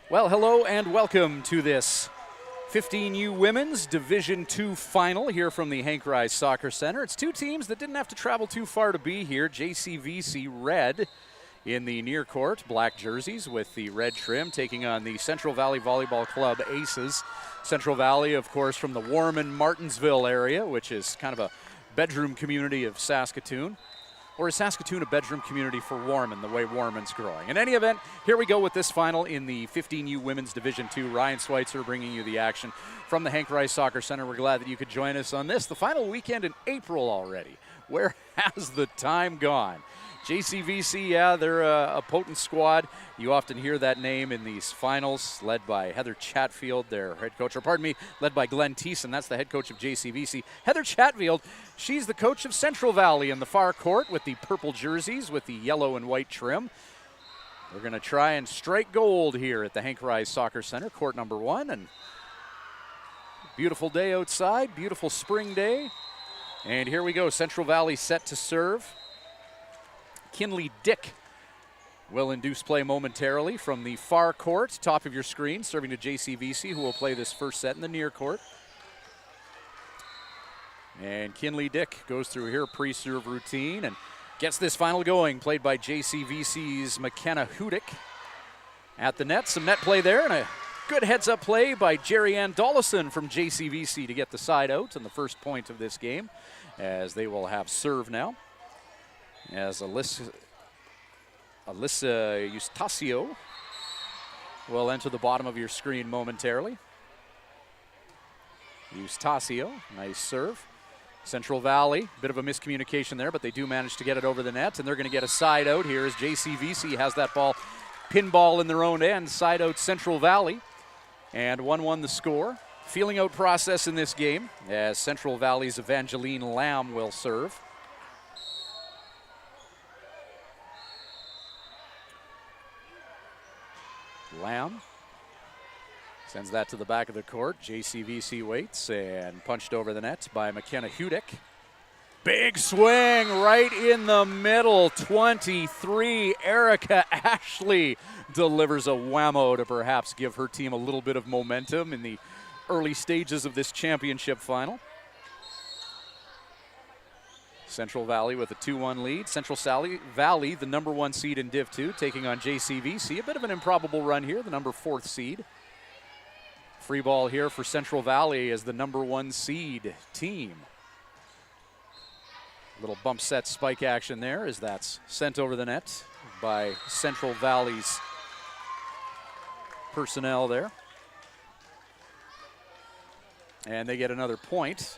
Well, hello and welcome to this 15U Women's Division II final here from the Hank Rise Soccer Center. It's two teams that didn't have to travel too far to be here. JCVC red in the near court, black jerseys with the red trim, taking on the Central Valley Volleyball Club Aces. Central Valley, of course, from the Warman-Martinsville area, which is kind of a bedroom community of Saskatoon. Or is Saskatoon a bedroom community for Warman, the way Warman's growing? In any event, here we go with this final in the 15U Women's Division II. Ryan Schweitzer bringing you the action from the Hank Rise Soccer Center. We're glad that you could join us on this, the final weekend in April already. Where has the time gone? JCVC, yeah, they're a potent squad. You often hear that name in these finals, led by Heather Chatfield, their head coach, or pardon me, led by Glenn Thiessen. That's the head coach of JCVC. Heather Chatfield, she's the coach of Central Valley in the far court with the purple jerseys with the yellow and white trim. We're going to try and strike gold here at the Hank Rise Soccer Center, court number 1. And beautiful day outside, beautiful spring day. And here we go, Central Valley set to serve. Kinley Dick will induce play momentarily from the far court, top of your screen, serving to JCVC, who will play this first set in the near court. And Kinley Dick goes through here pre-serve routine and gets this final going, played by JCVC's McKenna Hudick at the net. Some net play there and a good heads-up play by Jerry Ann Dollison from JCVC to get the side out and the first point of this game, as they will have serve now. As Alyssa Eustacio will enter the bottom of your screen momentarily. Eustacio, nice serve. Central Valley, bit of a miscommunication there, but they do manage to get it over the net, and they're going to get a side out here as JCVC has that ball pinball in their own end, side out Central Valley, and 1-1 the score. Feeling out process in this game as Central Valley's Evangeline Lamb will serve. Lamb sends that to the back of the court. JCVC waits and punched over the net by McKenna Hudick. Big swing right in the middle. 23. Erica Ashley delivers a whammo to perhaps give her team a little bit of momentum in the early stages of this championship final. Central Valley with a 2-1 lead. Central Valley, the number 1 seed in Div 2, taking on JCVC. A bit of an improbable run here, the number 4th seed. Free ball here for Central Valley as the number 1 seed team. Little bump set spike action there as that's sent over the net by Central Valley's personnel there. And they get another point.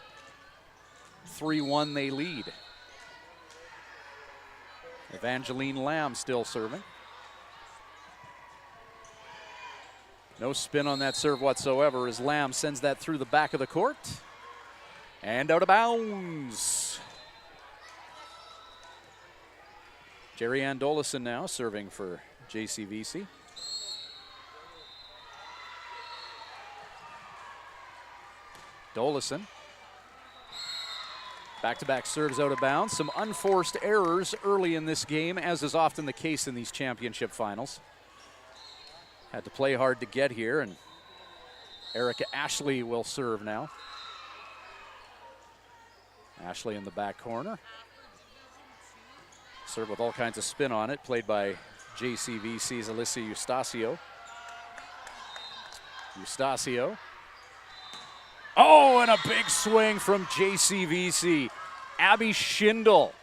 3-1 they lead. Evangeline Lamb still serving. No spin on that serve whatsoever as Lamb sends that through the back of the court. And out of bounds. Jerry Ann Dollison now serving for JCVC. Dollison. Back-to-back serves out of bounds. Some unforced errors early in this game, as is often the case in these championship finals. Had to play hard to get here, and Erica Ashley will serve now. Ashley in the back corner. Serve with all kinds of spin on it, played by JCVC's Alyssa Eustacio. Eustacio. Oh, and a big swing from JCVC. Abby Schindel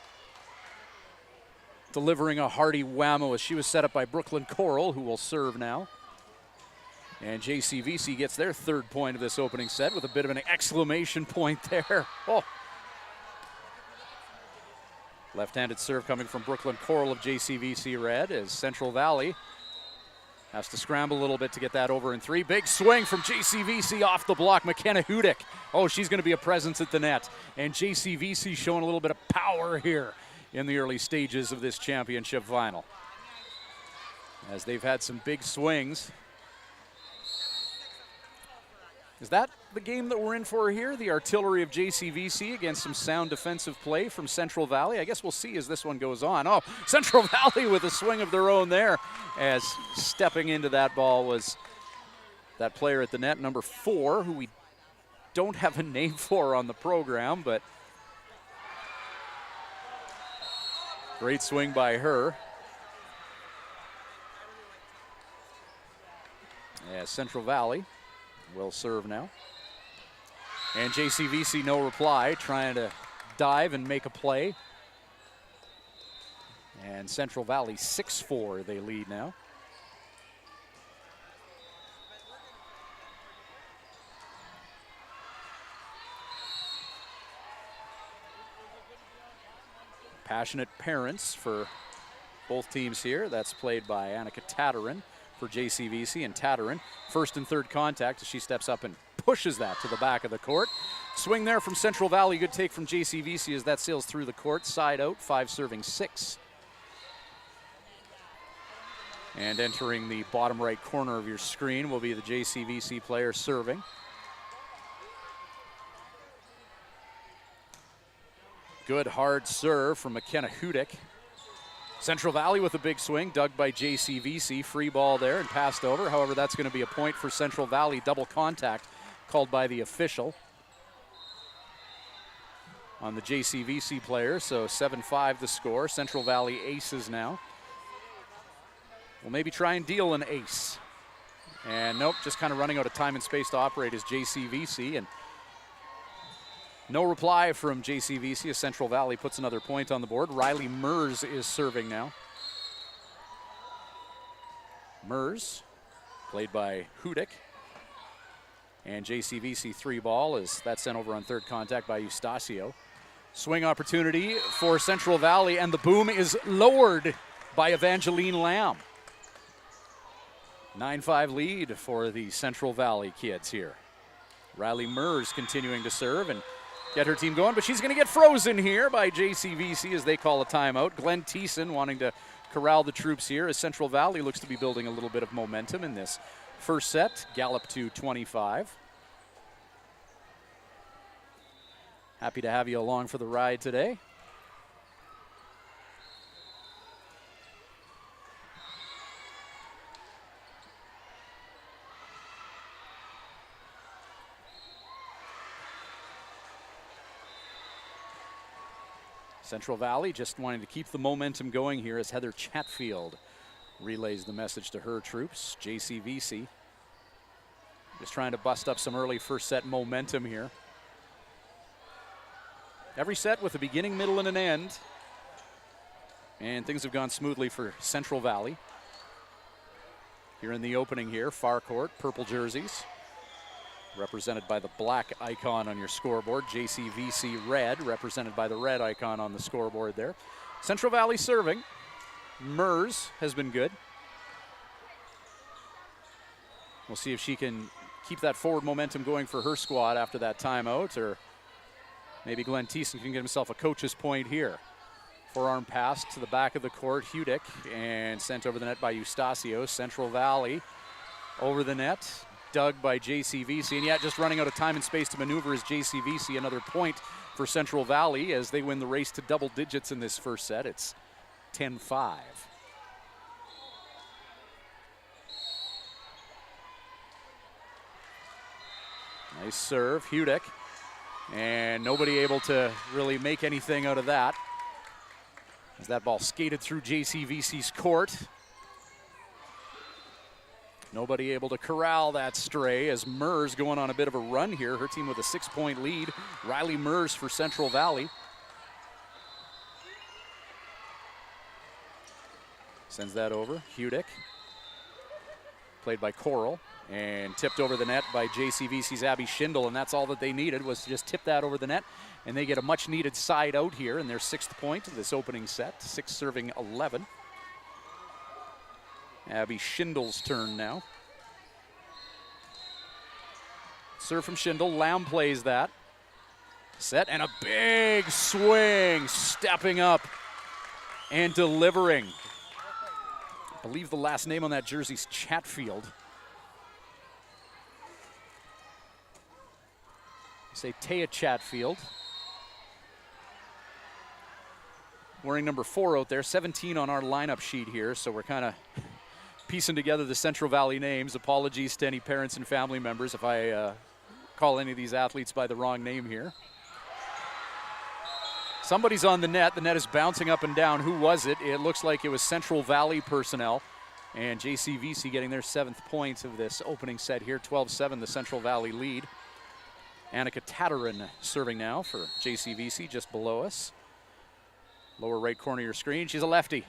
delivering a hearty whammo as she was set up by Brooklyn Coral, who will serve now. And JCVC gets their 3rd point of this opening set with a bit of an exclamation point there. Oh. Left-handed serve coming from Brooklyn Coral of JCVC red as Central Valley has to scramble a little bit to get that over in 3. Big swing from JCVC off the block. McKenna Hudick. Oh, she's going to be a presence at the net. And JCVC showing a little bit of power here in the early stages of this championship final, as they've had some big swings. Is that the game that we're in for here? The artillery of JCVC against some sound defensive play from Central Valley? I guess we'll see as this one goes on. Oh, Central Valley with a swing of their own there, as stepping into that ball was That player at the net, number 4, who we don't have a name for on the program, but great swing by her. Yeah, Central Valley will serve now. And JCVC no reply, trying to dive and make a play. And Central Valley 6-4, they lead now. Passionate parents for both teams here. That's played by Annika Tatarin for JCVC, and Tatarin, first and third contact as she steps up and pushes that to the back of the court. Swing there from Central Valley, good take from JCVC as that sails through the court, side out, 5 serving 6. And entering the bottom right corner of your screen will be the JCVC player serving. Good hard serve from McKenna Hudick. Central Valley with a big swing, dug by JCVC. Free ball there and passed over. However, that's going to be a point for Central Valley. Double contact called by the official on the JCVC player. So 7-5 the score. Central Valley aces now. We'll maybe try and deal an ace. And nope, just kind of running out of time and space to operate is JCVC. And no reply from JCVC as Central Valley puts another point on the board. Riley Mers is serving now. Mers, played by Hudick. And JCVC 3 ball as that's sent over on third contact by Eustasio. Swing opportunity for Central Valley, and the boom is lowered by Evangeline Lamb. 9-5 lead for the Central Valley kids here. Riley Mers continuing to serve and get her team going, but she's going to get frozen here by JCVC as they call a timeout. Glenn Thiessen wanting to corral the troops here as Central Valley looks to be building a little bit of momentum in this first set. Gallop to 25. Happy to have you along for the ride today. Central Valley just wanting to keep the momentum going here as Heather Chatfield relays the message to her troops. JCVC just trying to bust up some early first set momentum here. Every set with a beginning, middle, and an end. And things have gone smoothly for Central Valley. Here in the opening here, far court, purple jerseys, represented by the black icon on your scoreboard. JCVC red, represented by the red icon on the scoreboard there. Central Valley serving. Mers has been good. We'll see if she can keep that forward momentum going for her squad after that timeout, or maybe Glenn Thiessen can get himself a coach's point here. Forearm pass to the back of the court, Hudick, and sent over the net by Eustasio. Central Valley over the net. Dug by JCVC, and yet just running out of time and space to maneuver is JCVC. Another point for Central Valley as they win the race to double digits in this first set. It's 10-5. Nice serve, Hudick, and nobody able to really make anything out of that as that ball skated through JCVC's court. Nobody able to corral that stray as Mers going on a bit of a run here. Her team with a 6-point lead. Riley Mers for Central Valley. Sends that over. Hudick, played by Coral, and tipped over the net by JCVC's Abby Schindel, and that's all that they needed was to just tip that over the net, and they get a much-needed side out here in their 6th point of this opening set. 6 serving 11. Abby Schindel's turn now. Serve from Schindel. Lamb plays that. Set and a big swing. Stepping up and delivering. I believe the last name on that jersey is Chatfield. Say Taya Chatfield. Wearing number 4 out there. 17 on our lineup sheet here, so we're kind of piecing together the Central Valley names. Apologies to any parents and family members if I call any of these athletes by the wrong name here. Somebody's on the net. The net is bouncing up and down. Who was it? It looks like it was Central Valley personnel. And JCVC getting their 7th point of this opening set here. 12-7, the Central Valley lead. Annika Tatarin serving now for JCVC just below us. Lower right corner of your screen. She's a lefty.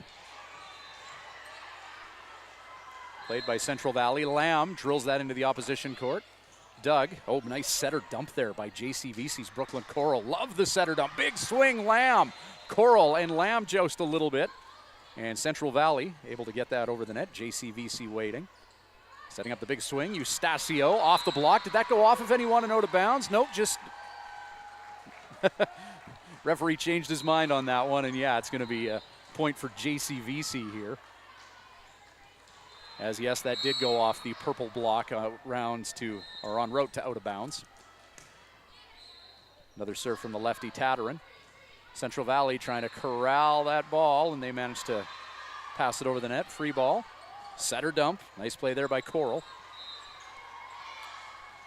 Played by Central Valley. Lamb drills that into the opposition court. Doug. Oh, nice setter dump there by JCVC's Brooklyn Coral. Love the setter dump. Big swing, Lamb. Coral and Lamb joust a little bit. And Central Valley able to get that over the net. JCVC waiting. Setting up the big swing. Eustasio off the block. Did that go off of anyone and out of bounds? Nope, just referee changed his mind on that one. And yeah, it's going to be a point for JCVC here. As yes, that did go off the purple block rounds to, or en route to out of bounds. Another serve from the lefty Tatarin. Central Valley trying to corral that ball, and they managed to pass it over the net. Free ball. Setter dump. Nice play there by Coral.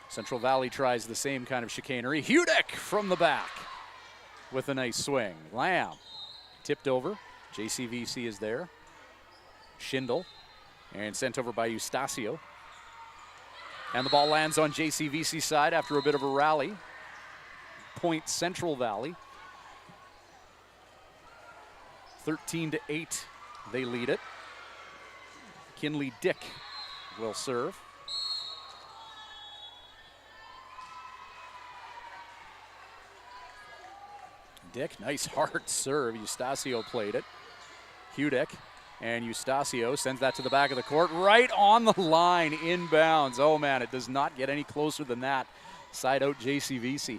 Central Valley tries the same kind of chicanery. Hudek from the back with a nice swing. Lamb tipped over. JCVC is there. Schindel. And sent over by Eustasio. And the ball lands on JCVC side after a bit of a rally. Point Central Valley. 13-8, they lead it. Kinley Dick will serve. Dick, nice hard serve. Eustasio played it. Hudek. And Eustasio sends that to the back of the court, right on the line, inbounds. Oh man, it does not get any closer than that. Side out JCVC.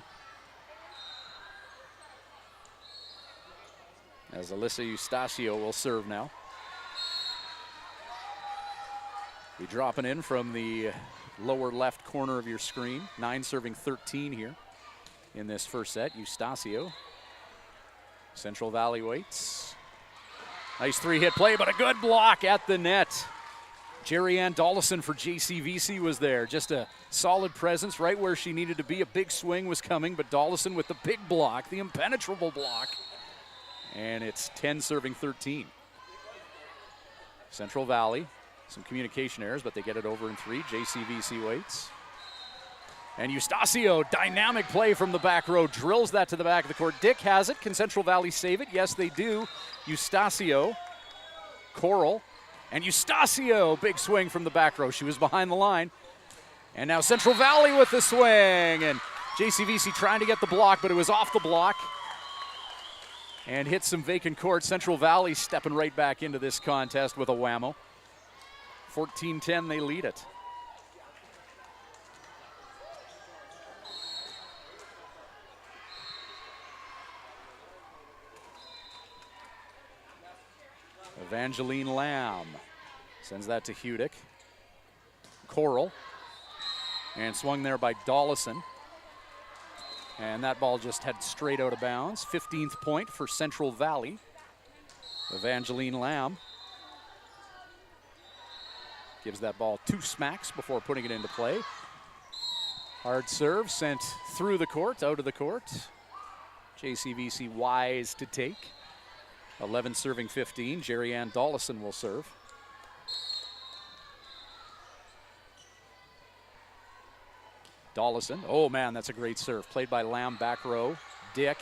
As Alyssa Eustasio will serve now. Be dropping in from the lower left corner of your screen. 9 serving 13 here in this first set. Eustasio. Central Valley waits. Nice 3-hit play, but a good block at the net. Jerry-Ann Dollison for JCVC was there. Just a solid presence right where she needed to be. A big swing was coming, but Dollison with the big block, the impenetrable block. And it's 10 serving 13. Central Valley, some communication errors, but they get it over in 3. JCVC waits. And Eustasio, dynamic play from the back row, drills that to the back of the court. Dick has it. Can Central Valley save it? Yes, they do. Eustasio, Coral, and Eustasio, big swing from the back row. She was behind the line. And now Central Valley with the swing. And JCVC trying to get the block, but it was off the block. And hit some vacant court. Central Valley stepping right back into this contest with a whammo. 14-10, they lead it. Evangeline Lamb sends that to Hudek. Coral. And swung there by Dollison. And that ball just headed straight out of bounds. 15th point for Central Valley. Evangeline Lamb gives that ball 2 smacks before putting it into play. Hard serve sent through the court, out of the court. JCVC wise to take. 11 serving 15. Jerry-Ann Dollison will serve. Dollison. Oh man, that's a great serve. Played by Lamb, back row. Dick.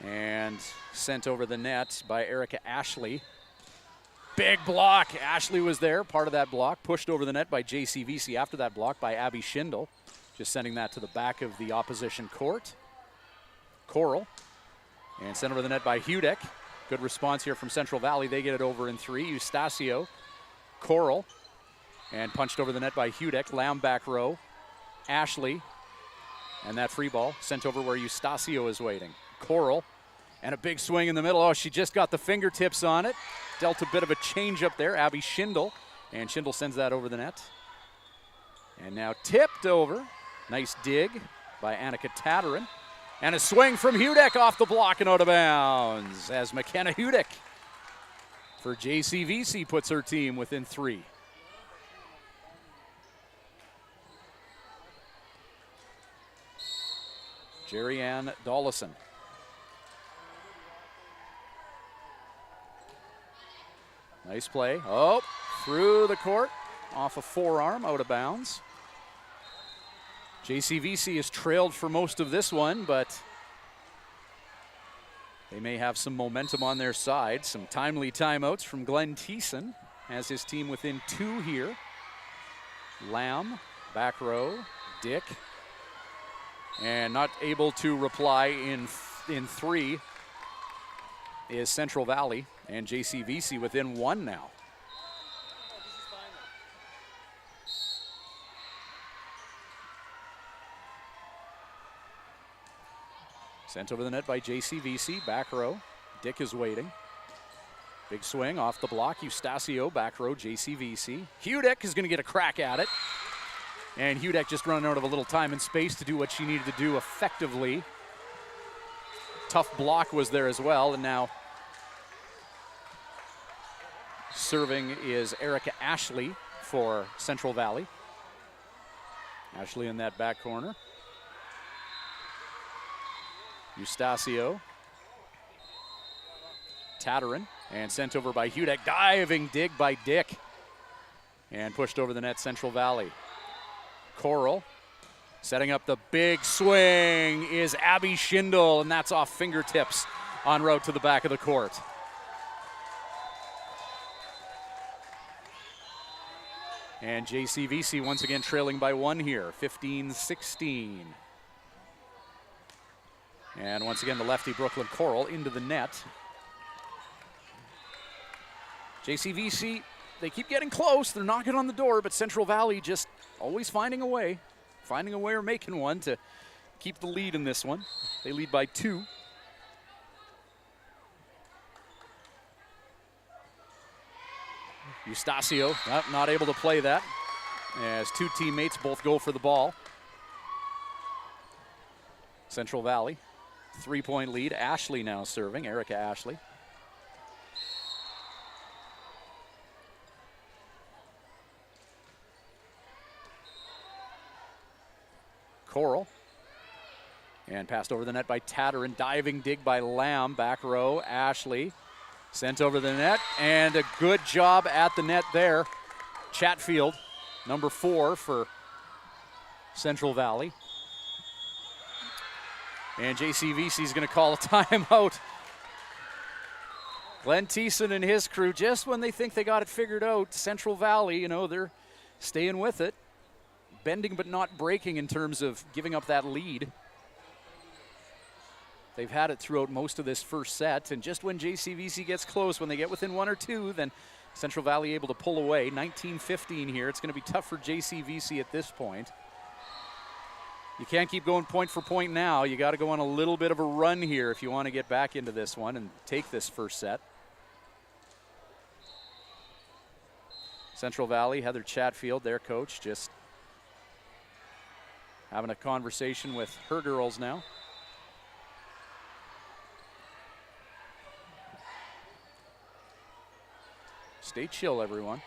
And sent over the net by Erica Ashley. Big block. Ashley was there, part of that block. Pushed over the net by JCVC after that block by Abby Schindel. Just sending that to the back of the opposition court. Coral. And sent over the net by Hudek. Good response here from Central Valley. They get it over in 3. Eustasio. Coral. And punched over the net by Hudek. Lamb back row. Ashley. And that free ball sent over where Eustasio is waiting. Coral. And a big swing in the middle. Oh, she just got the fingertips on it. Dealt a bit of a change up there. Abby Schindel. And Schindel sends that over the net. And now tipped over. Nice dig by Annika Tatarin. And a swing from Hudek off the block and out of bounds as McKenna Hudek for JCVC puts her team within 3. Jerry-Ann Dollison. Nice play. Oh, through the court, off a forearm, out of bounds. JCVC has trailed for most of this one, but they may have some momentum on their side. Some timely timeouts from Glenn Thiessen has his team within 2 here. Lamb, back row, Dick, and not able to reply in 3 is Central Valley, and JCVC within 1 now. Sent over the net by JCVC, back row. Dick is waiting. Big swing off the block. Eustasio, back row, JCVC. Hudick is going to get a crack at it. And Hudick just running out of a little time and space to do what she needed to do effectively. Tough block was there as well, and now serving is Erica Ashley for Central Valley. Ashley in that back corner. Eustasio. Tatterin, and sent over by Hudick. Diving dig by Dick. And pushed over the net, Central Valley. Coral. Setting up the big swing is Abby Schindel, and that's off fingertips en route to the back of the court. And JCVC once again trailing by 1 here, 15-16. And once again, the lefty Brooklyn Coral into the net. JCVC, they keep getting close. They're knocking on the door, but Central Valley just always finding a way or making one to keep the lead in this one. They lead by 2. Eustasio, not able to play that, as 2 teammates both go for the ball. Central Valley, 3-point lead. Ashley now serving, Erica Ashley. Coral. And passed over the net by Tatterin. Diving dig by Lamb. Back row, Ashley. Sent over the net, and a good job at the net there. Chatfield, number 4 for Central Valley. And JCVC is going to call a timeout. Glenn Thiessen and his crew, just when they think they got it figured out, Central Valley, they're staying with it. Bending but not breaking in terms of giving up that lead. They've had it throughout most of this first set, and just when JCVC gets close, when they get within 1 or 2, then Central Valley able to pull away. 19-15 here. It's going to be tough for JCVC at this point. You can't keep going point for point now. You got to go on a little bit of a run here if you want to get back into this one and take this first set. Central Valley, Heather Chatfield, their coach, just having a conversation with her girls now. Stay chill, everyone.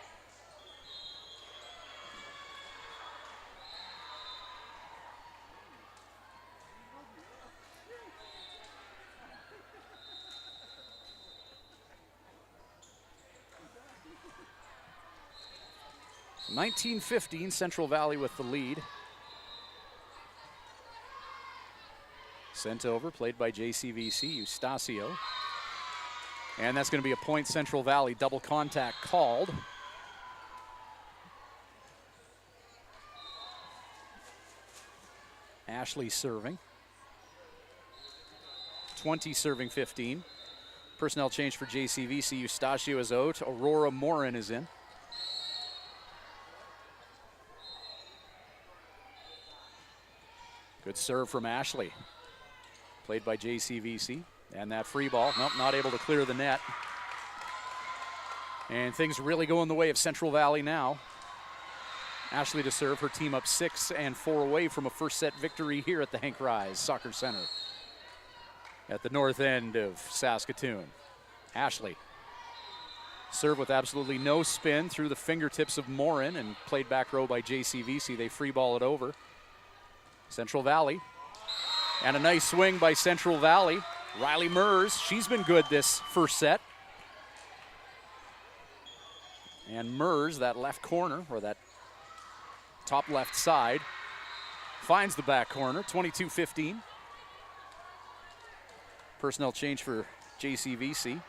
So 19-15, Central Valley with the lead. Sent over, played by JCVC, Eustasio. And that's going to be a point. Central Valley, double contact called. Ashley serving. 20 serving 15. Personnel change for JCVC. Eustasio is out. Aurora Morin is in. Good serve from Ashley. Played by JCVC. And that free ball, nope, not able to clear the net. And things really going the way of Central Valley now. Ashley to serve, her team up 6 and 4 away from a first set victory here at the Hank Rise Soccer Center at the north end of Saskatoon. Ashley Serve with absolutely no spin through the fingertips of Morin and played back row by JCVC. They free ball it over. Central Valley. And a nice swing by Central Valley. Riley Mers, she's been good this first set. And Mers, that left corner, or that top left side, finds the back corner, 22-15. Personnel change for JCVC.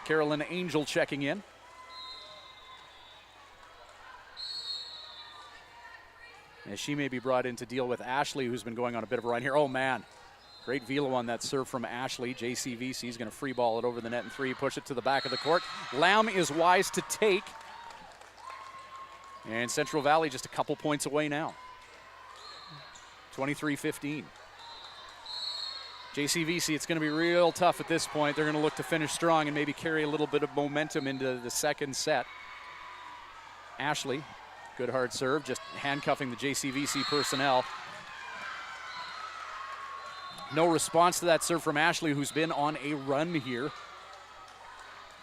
Carolyn Angel checking in. As she may be brought in to deal with Ashley, who's been going on a bit of a run here. Oh, man. Great velo on that serve from Ashley. JCVC is going to free ball it over the net in three, push it to the back of the court. Lamb is wise to take. And Central Valley just a couple points away now. 23-15. JCVC, it's going to be real tough at this point. They're going to look to finish strong and maybe carry a little bit of momentum into the second set. Ashley, good hard serve, just handcuffing the JCVC personnel. No response to that serve from Ashley, who's been on a run here.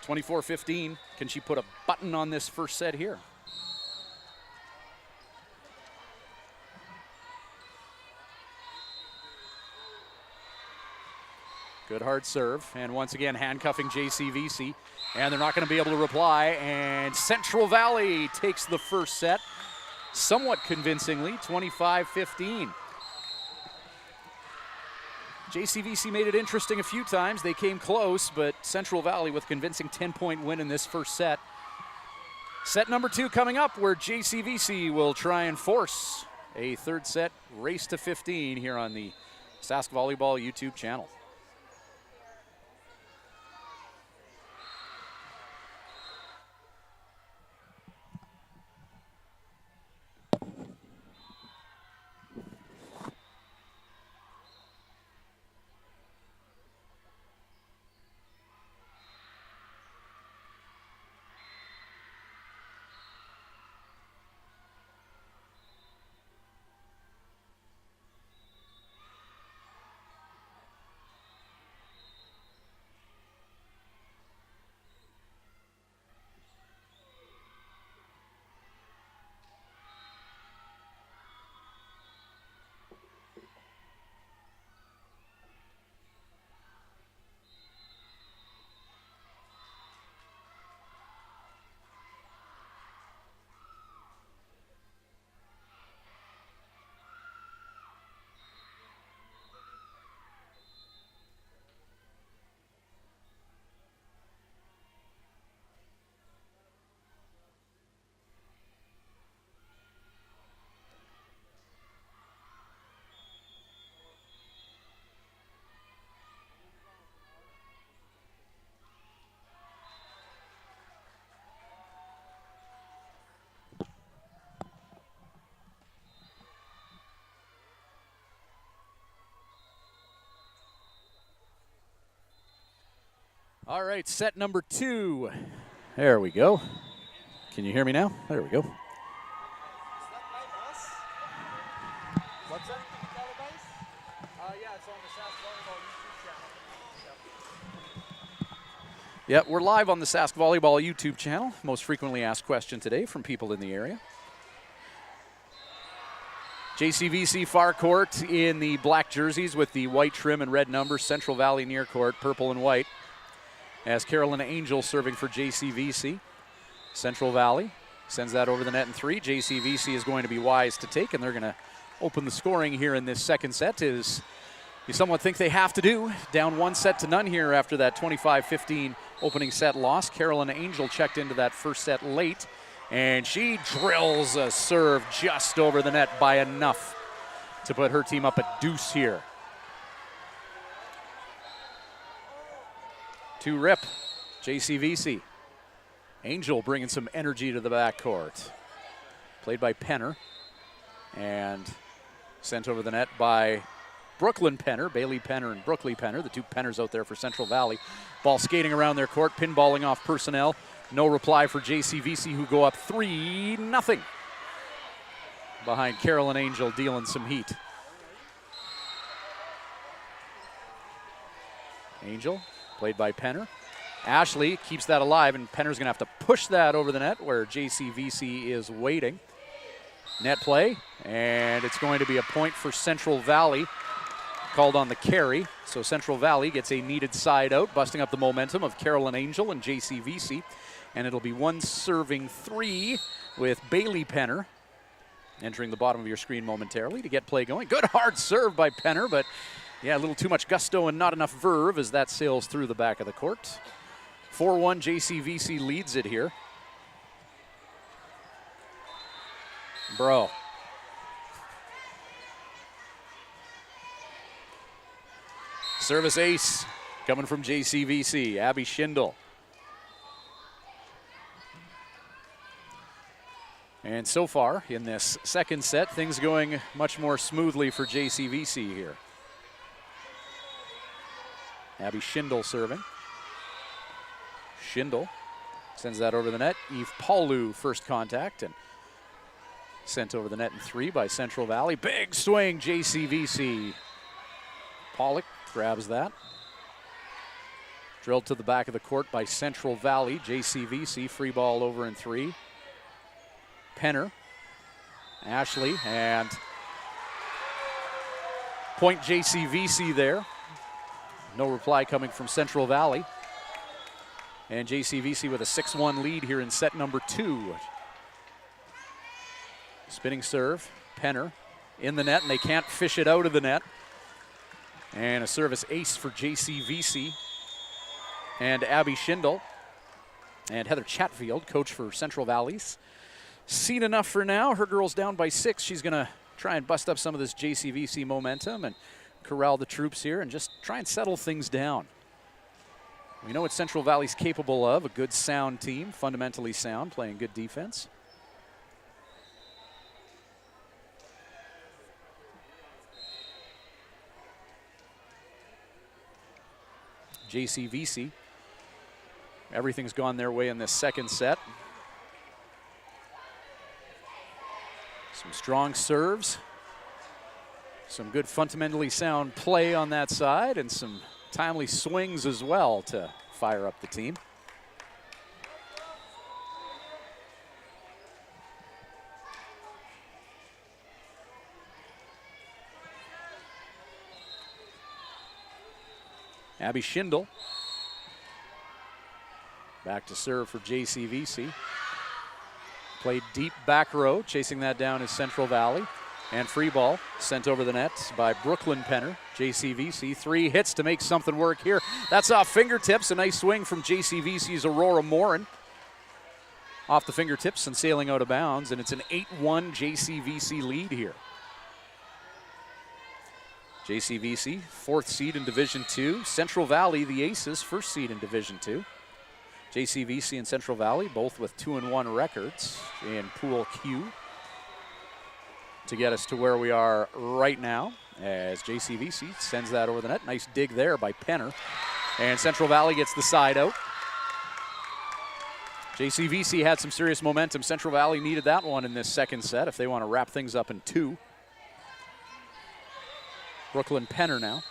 24-15. Can she put a button on this first set here? Good hard serve, and once again handcuffing JCVC, and they're not going to be able to reply, and Central Valley takes the first set somewhat convincingly, 25-15. JCVC made it interesting a few times. They came close, but Central Valley with a convincing 10-point win in this first set. Set number 2 coming up, where JCVC will try and force a third set race to 15 here on the Sask Volleyball YouTube channel. All right, set number 2. There we go. Can you hear me now? There we go. What's that? Yeah, it's on the Sask Volleyball YouTube channel. Yep, we're live on the Sask Volleyball YouTube channel. Most frequently asked question today from people in the area. JCVC far court in the black jerseys with the white trim and red numbers. Central Valley near court, purple and white. As Carolyn Angel serving for JCVC. Central Valley sends that over the net in 3. JCVC is going to be wise to take, and they're going to open the scoring here in this second set, as you somewhat think they have to do. Down 1-0 here after that 25-15 opening set loss. Carolyn Angel checked into that first set late, and she drills a serve just over the net by enough to put her team up a deuce here. 2-rip, JCVC. Angel bringing some energy to the backcourt. Played by Penner and sent over the net by Brooklyn Penner, Bailey Penner and Brooklyn Penner, the two Penners out there for Central Valley. Ball skating around their court, pinballing off personnel. No reply for JCVC, who go up 3-0. Behind Carolyn Angel dealing some heat. Angel, played by Penner. Ashley keeps that alive, and Penner's going to have to push that over the net where JCVC is waiting. Net play, and it's going to be a point for Central Valley, called on the carry. So Central Valley gets a needed side out, busting up the momentum of Carolyn Angel and JCVC. And it'll be one serving three with Bailey Penner entering the bottom of your screen momentarily to get play going. Good hard serve by Penner, but yeah, a little too much gusto and not enough verve as that sails through the back of the court. 4-1 JCVC leads it here. Bro. Service ace coming from JCVC, Abby Schindel. And so far in this second set, things going much more smoothly for JCVC here. Abby Schindel serving. Schindel sends that over the net. Eve Paulu first contact and sent over the net in three by Central Valley. Big swing, JCVC. Pollock grabs that. Drilled to the back of the court by Central Valley. JCVC free ball over in three. Penner, Ashley, and point JCVC there. No reply coming from Central Valley. And JCVC with a 6-1 lead here in set number 2. Spinning serve, Penner in the net, and they can't fish it out of the net. And a service ace for JCVC and Abby Schindel. And Heather Chatfield, coach for Central Valley's seen enough for now. Her girl's down by 6. She's going to try and bust up some of this JCVC momentum and corral the troops here and just try and settle things down. We know what Central Valley's capable of, a good sound team, fundamentally sound, playing good defense. JCVC, everything's gone their way in this second set. Some strong serves, some good fundamentally sound play on that side, and some timely swings as well to fire up the team. Abby Schindel back to serve for JCVC. Played deep back row, chasing that down is Central Valley. And free ball sent over the net by Brooklyn Penner. JCVC, 3 hits to make something work here. That's off fingertips, a nice swing from JCVC's Aurora Morin. Off the fingertips and sailing out of bounds, and it's an 8-1 JCVC lead here. JCVC, 4th seed in Division II. Central Valley, the Aces, 1st seed in Division II. JCVC and Central Valley, both with 2-1 records in Pool Q, to get us to where we are right now as JCVC sends that over the net. Nice dig there by Penner. And Central Valley gets the side out. JCVC had some serious momentum. Central Valley needed that one in this second set if they want to wrap things up in 2. Brooklyn Penner now.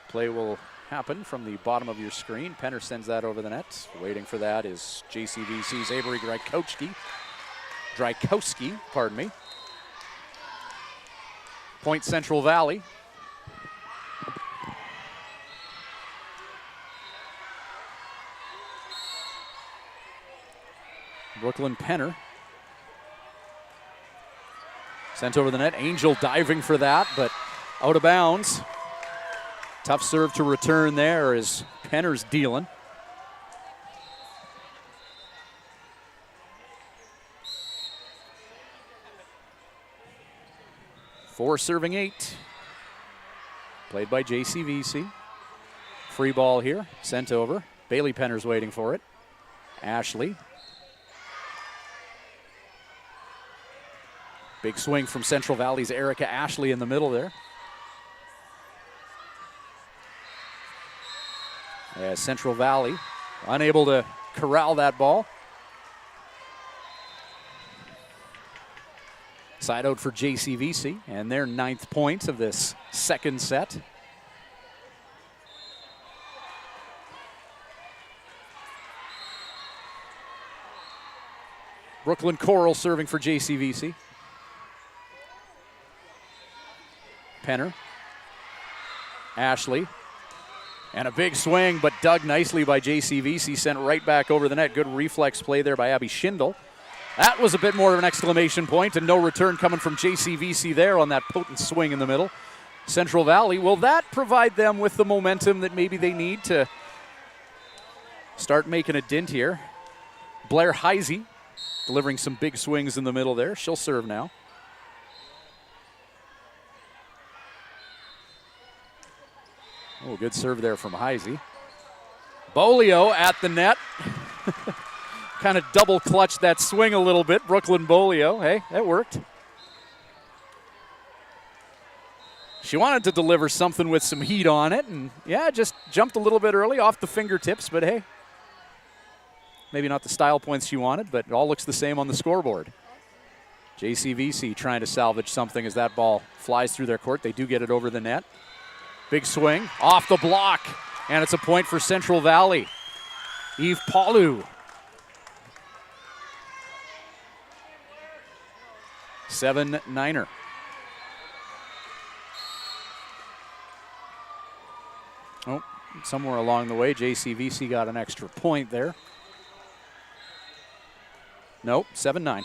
Play will happen from the bottom of your screen. Penner sends that over the net. Waiting for that is JCVC's Avery Drykowski, pardon me. Point Central Valley. Brooklyn Penner. Sent over the net. Angel diving for that, but out of bounds. Tough serve to return there as Penner's dealing. Four serving 8. Played by JCVC. Free ball here, sent over. Bailey Penner's waiting for it. Ashley. Big swing from Central Valley's Erica Ashley in the middle there. As Central Valley unable to corral that ball. Side out for JCVC and their 9th point of this second set. Brooklyn Coral serving for JCVC. Penner. Ashley. And a big swing, but dug nicely by JCVC, sent right back over the net. Good reflex play there by Abby Schindel. That was a bit more of an exclamation point, and no return coming from JCVC there on that potent swing in the middle. Central Valley, will that provide them with the momentum that maybe they need to start making a dent here? Blair Heisey delivering some big swings in the middle there. She'll serve now. Oh, good serve there from Heisey. Bolio at the net. Kind of double clutched that swing a little bit. Brooklyn Bolio. Hey, that worked. She wanted to deliver something with some heat on it, and yeah, just jumped a little bit early off the fingertips, but hey, maybe not the style points she wanted, but it all looks the same on the scoreboard. JCVC trying to salvage something as that ball flies through their court. They do get it over the net. Big swing, off the block, and it's a point for Central Valley. Eve Paulu. 7-9er. Oh, somewhere along the way, JCVC got an extra point there. Nope, 7-9.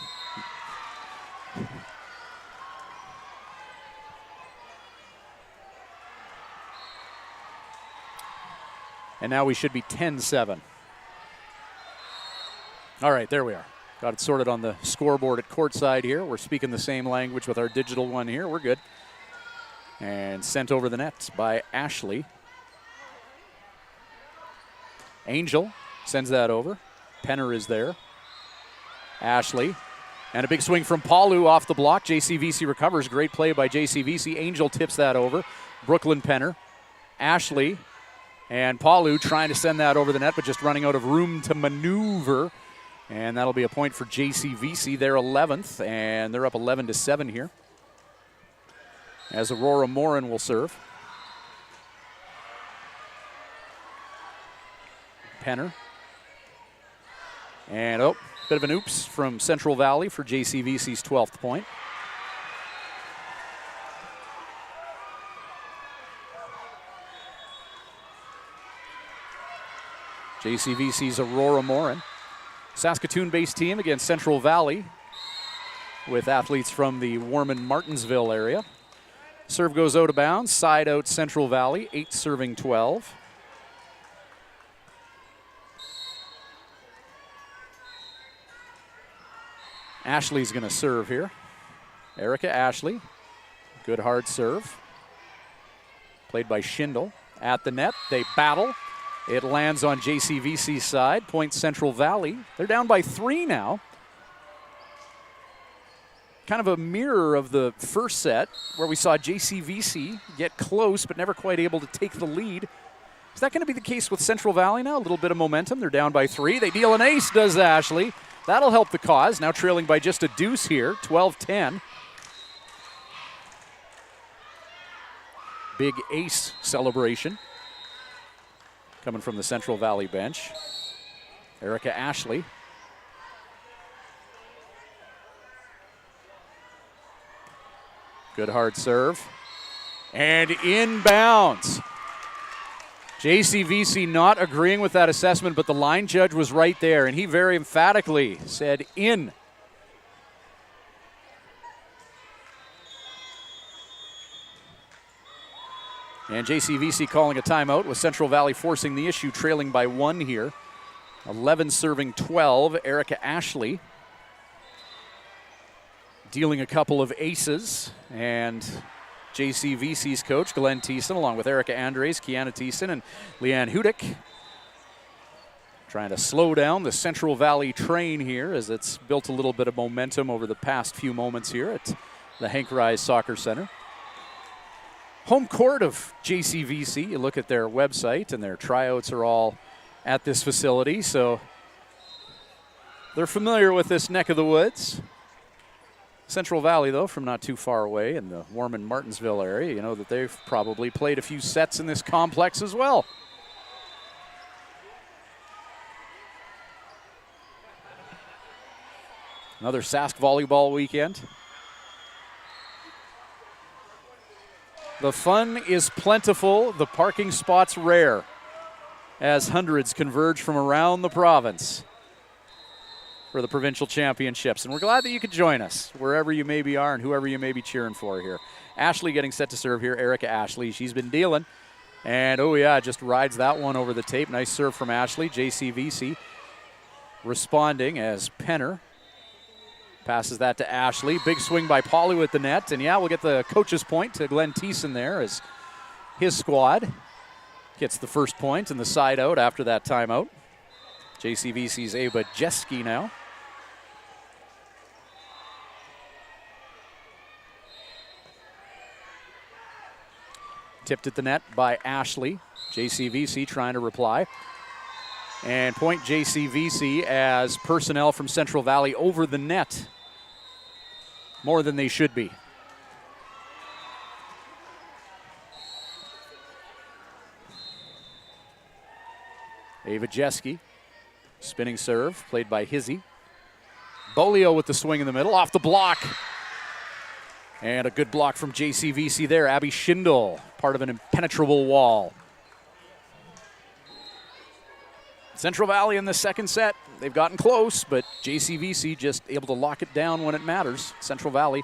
And now we should be 10-7. All right, there we are. Got it sorted on the scoreboard at courtside here. We're speaking the same language with our digital one here. We're good. And sent over the net by Ashley. Angel sends that over. Penner is there. Ashley. And a big swing from Paulu off the block. JCVC recovers. Great play by JCVC. Angel tips that over. Brooklyn Penner. Ashley. And Paulu trying to send that over the net, but just running out of room to maneuver. And that'll be a point for JCVC. They're 11th, and they're up 11-7 here. As Aurora Morin will serve. Penner. And, oh, bit of an oops from Central Valley for JCVC's 12th point. JCVC's Aurora Morin. Saskatoon-based team against Central Valley with athletes from the Warman-Martinsville area. Serve goes out of bounds, side out Central Valley, 8 serving 12. Ashley's going to serve here. Erica Ashley, good hard serve. Played by Schindel. At the net, they battle. It lands on JCVC's side, point Central Valley. They're down by 3 now. Kind of a mirror of the first set where we saw JCVC get close but never quite able to take the lead. Is that going to be the case with Central Valley now? A little bit of momentum. They're down by 3. They deal an ace, does Ashley. That'll help the cause. Now trailing by just a deuce here, 12-10. Big ace celebration coming from the Central Valley bench. Erica Ashley. Good hard serve. And inbounds. JCVC not agreeing with that assessment, but the line judge was right there, and he very emphatically said in. And JCVC calling a timeout with Central Valley forcing the issue, trailing by 1 here. 11 serving 12, Erica Ashley. Dealing a couple of aces, and JCVC's coach, Glenn Thiessen, along with Erica Andres, Kiana Thiessen, and Leanne Hudick, trying to slow down the Central Valley train here as it's built a little bit of momentum over the past few moments here at the Hank Rise Soccer Center. Home court of JCVC. You look at their website, and their tryouts are all at this facility, so they're familiar with this neck of the woods. Central Valley, though, from not too far away in the Warman-Martinsville area, you know that they've probably played a few sets in this complex as well. Another Sask volleyball weekend. The fun is plentiful, the parking spots rare, as hundreds converge from around the province for the provincial championships. And we're glad that you could join us wherever you maybe are and whoever you may be cheering for here. Ashley getting set to serve here, Erica Ashley. She's been dealing. And oh yeah, just rides that one over the tape. Nice serve from Ashley. JCVC responding as Penner passes that to Ashley. Big swing by Paulu at the net. And yeah, we'll get the coach's point to Glenn Thiessen there as his squad gets the first point and the side out after that timeout. JCVC's Ava Jeski now. Tipped at the net by Ashley. JCVC trying to reply. And point JCVC as personnel from Central Valley over the net. More than they should be. Ava Jeski, spinning serve, played by Hizzy. Bolio with the swing in the middle, off the block. And a good block from JCVC there. Abby Schindel, part of an impenetrable wall. Central Valley in the second set. They've gotten close, but JCVC just able to lock it down when it matters. Central Valley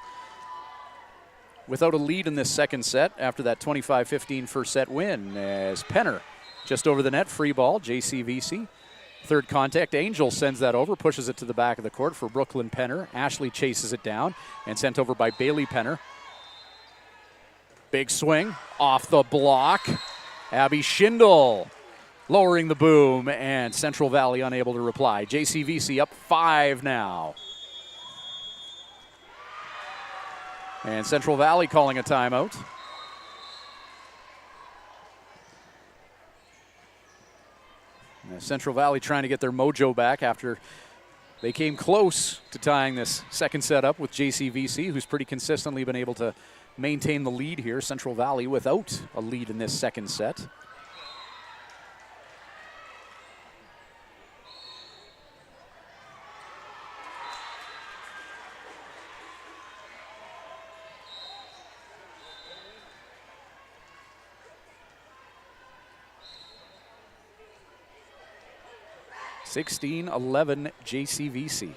without a lead in this second set after that 25-15 first set win as Penner just over the net, free ball, JCVC. Third contact, Angel sends that over, pushes it to the back of the court for Brooklyn Penner. Ashley chases it down and sent over by Bailey Penner. Big swing, off the block. Abby Schindel lowering the boom, and Central Valley unable to reply. JCVC up 5 now. And Central Valley calling a timeout. Central Valley trying to get their mojo back after they came close to tying this second set up with JCVC, who's pretty consistently been able to maintain the lead here. Central Valley without a lead in this second set. (16-11) JCVC.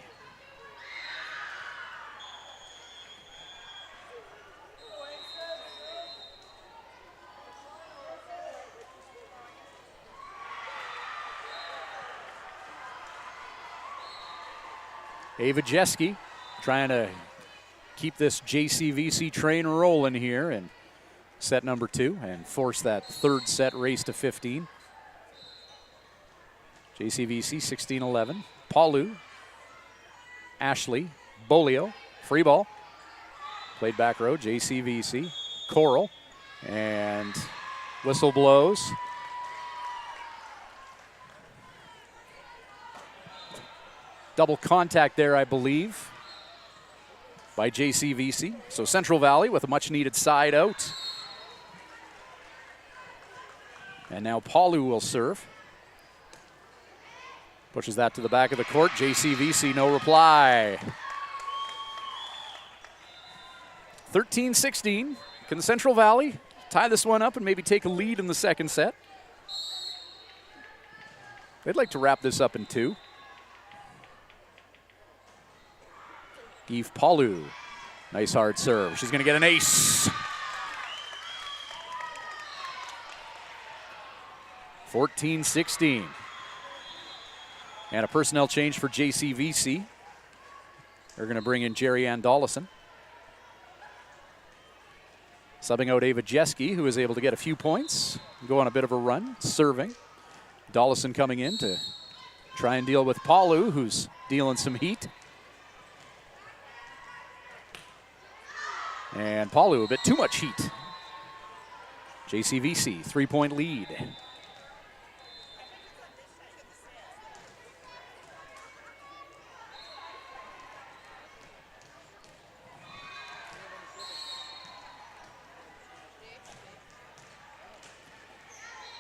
Ava Jeski trying to keep this JCVC train rolling here in set number 2 and force that third set race to 15. JCVC 16-11. Paulu, Ashley, Bolio, free ball. Played back row, JCVC, Coral, and whistle blows. Double contact there, I believe, by JCVC. So Central Valley with a much needed side out. And now Paulu will serve. Pushes that to the back of the court. JCVC, no reply. 13-16. Can Central Valley tie this one up and maybe take a lead in the second set? They'd like to wrap this up in 2. Eve Paulu. Nice hard serve. She's going to get an ace. 14-16. And a personnel change for JCVC. They're going to bring in Jerry Ann Dollison. Subbing out Ava Jeski, who is able to get a few points, go on a bit of a run, serving. Dollison coming in to try and deal with Paulu, who's dealing some heat. And Paulu a bit too much heat. JCVC, 3-point lead.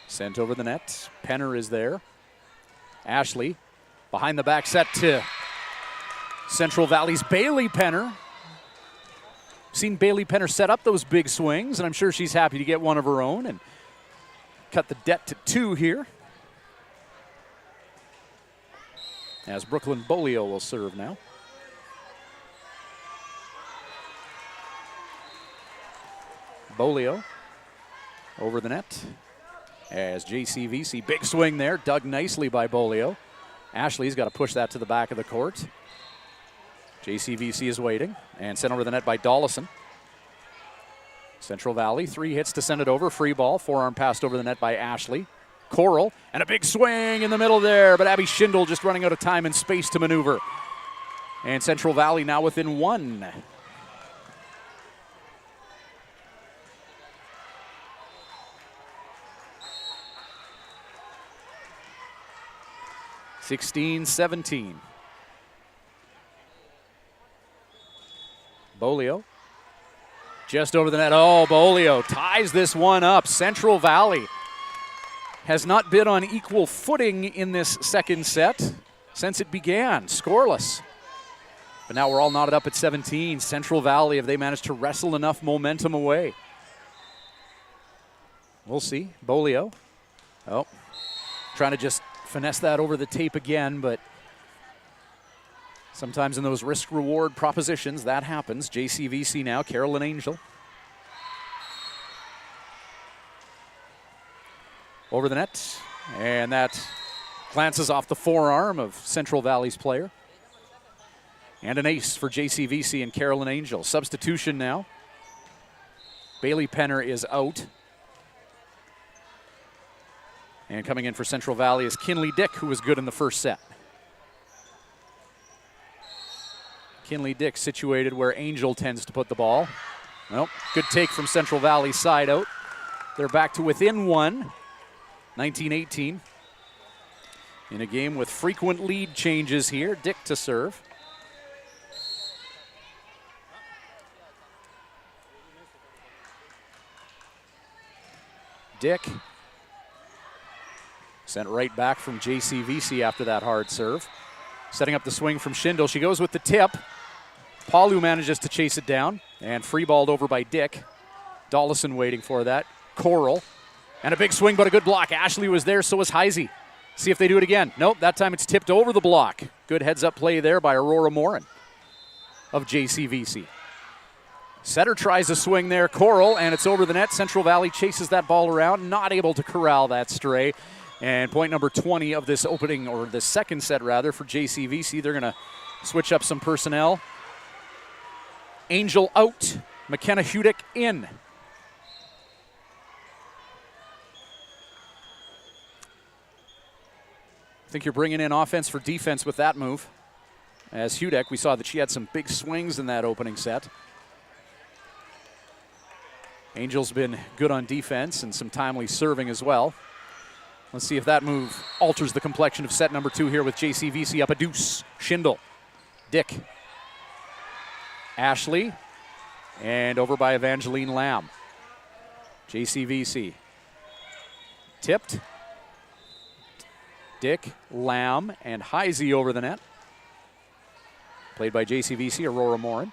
Sent over the net. Penner is there. Ashley behind the back set to Central Valley's Bailey Penner. Seen Bailey Penner set up those big swings, and I'm sure she's happy to get one of her own and cut the debt to 2 here. As Brooklyn Bolio will serve now. Bolio over the net as JCVC, big swing there, dug nicely by Bolio. Ashley's got to push that to the back of the court. JCVC is waiting and sent over the net by Dollison. Central Valley, 3 hits to send it over, free ball, forearm passed over the net by Ashley. Coral, and a big swing in the middle there, but Abby Schindel just running out of time and space to maneuver. And Central Valley now within 1. (16-17). Bolio just over the net. Oh, Bolio ties this one up. Central Valley has not been on equal footing in this second set since it began, scoreless. But now we're all knotted up at 17. Central Valley, have they managed to wrestle enough momentum away? We'll see. Bolio, oh, trying to just finesse that over the tape again, but sometimes in those risk-reward propositions, that happens. JCVC now, Carolyn Angel. Over the net, and that glances off the forearm of Central Valley's player. And an ace for JCVC and Carolyn Angel. Substitution now. Bailey Penner is out. And coming in for Central Valley is Kinley Dick, who was good in the first set. Kinley Dick situated where Angel tends to put the ball. Well, good take from Central Valley's side out. They're back to within 1, 19-18. In a game with frequent lead changes here, Dick to serve. Dick sent right back from JCVC after that hard serve. Setting up the swing from Schindel. She goes with the tip. Palu manages to chase it down and free balled over by Dick. Dollison waiting for that. Coral. And a big swing, but a good block. Ashley was there, so was Heisey. See if they do it again. Nope, that time it's tipped over the block. Good heads-up play there by Aurora Morin of JCVC. Setter tries a swing there. Coral, and it's over the net. Central Valley chases that ball around, not able to corral that stray. And point number 20 of this opening, or the second set rather, for JCVC. They're going to switch up some personnel. Angel out. McKenna Hudick in. I think you're bringing in offense for defense with that move. As Hudick, we saw that she had some big swings in that opening set. Angel's been good on defense and some timely serving as well. Let's see if that move alters the complexion of set number 2 here with JCVC up a deuce. Schindel, Dick, Ashley, and over by Evangeline Lamb. JCVC tipped. Dick, Lamb, and Heisey over the net. Played by JCVC, Aurora Morin.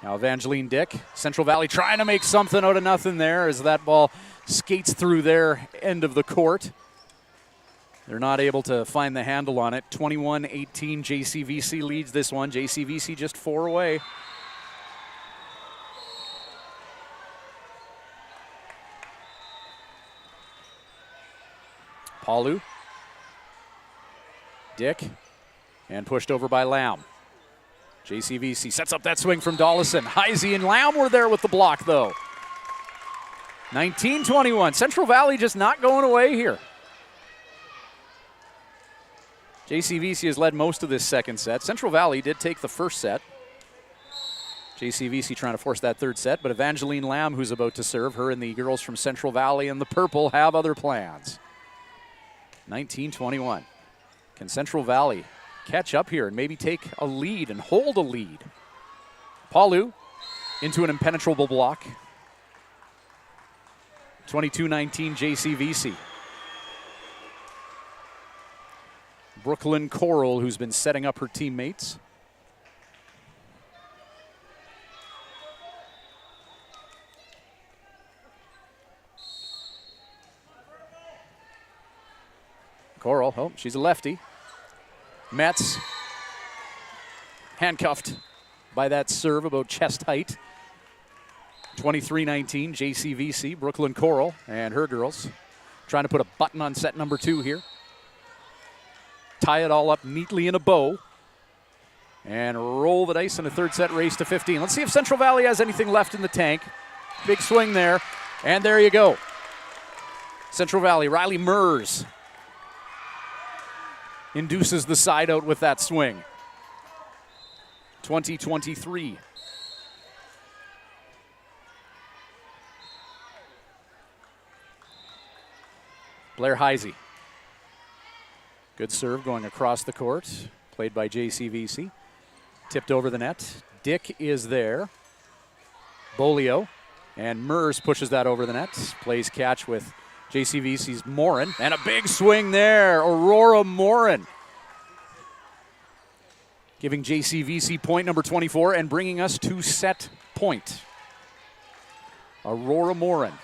Now Evangeline Dick, Central Valley trying to make something out of nothing there as that ball skates through their end of the court. They're not able to find the handle on it. 21-18, JCVC leads this one. JCVC just 4 away. Palu. Dick, and pushed over by Lamb. JCVC sets up that swing from Dollison. Heisey and Lamb were there with the block, though. 19-21. Central Valley just not going away here. JCVC has led most of this second set. Central Valley did take the first set. JCVC trying to force that third set, but Evangeline Lamb, who's about to serve, her and the girls from Central Valley and the purple have other plans. 19-21. Can Central Valley catch up here and maybe take a lead and hold a lead? Palu into an impenetrable block. 22-19 JCVC. Brooklyn Coral, who's been setting up her teammates. Coral, oh, she's a lefty. Metz handcuffed by that serve about chest height. 23-19, JCVC, Brooklyn Coral and her girls trying to put a button on set number 2 here. Tie it all up neatly in a bow and roll the dice in a third set race to 15. Let's see if Central Valley has anything left in the tank. Big swing there, and there you go. Central Valley, Riley Mers induces the side out with that swing. 20-23. Blair Heisey. Good serve going across the court, played by JCVC. Tipped over the net. Dick is there. Bolio. And Mers pushes that over the net. Plays catch with JCVC's Morin. And a big swing there. Aurora Morin. Giving JCVC point number 24 and bringing us to set point. Aurora Morin.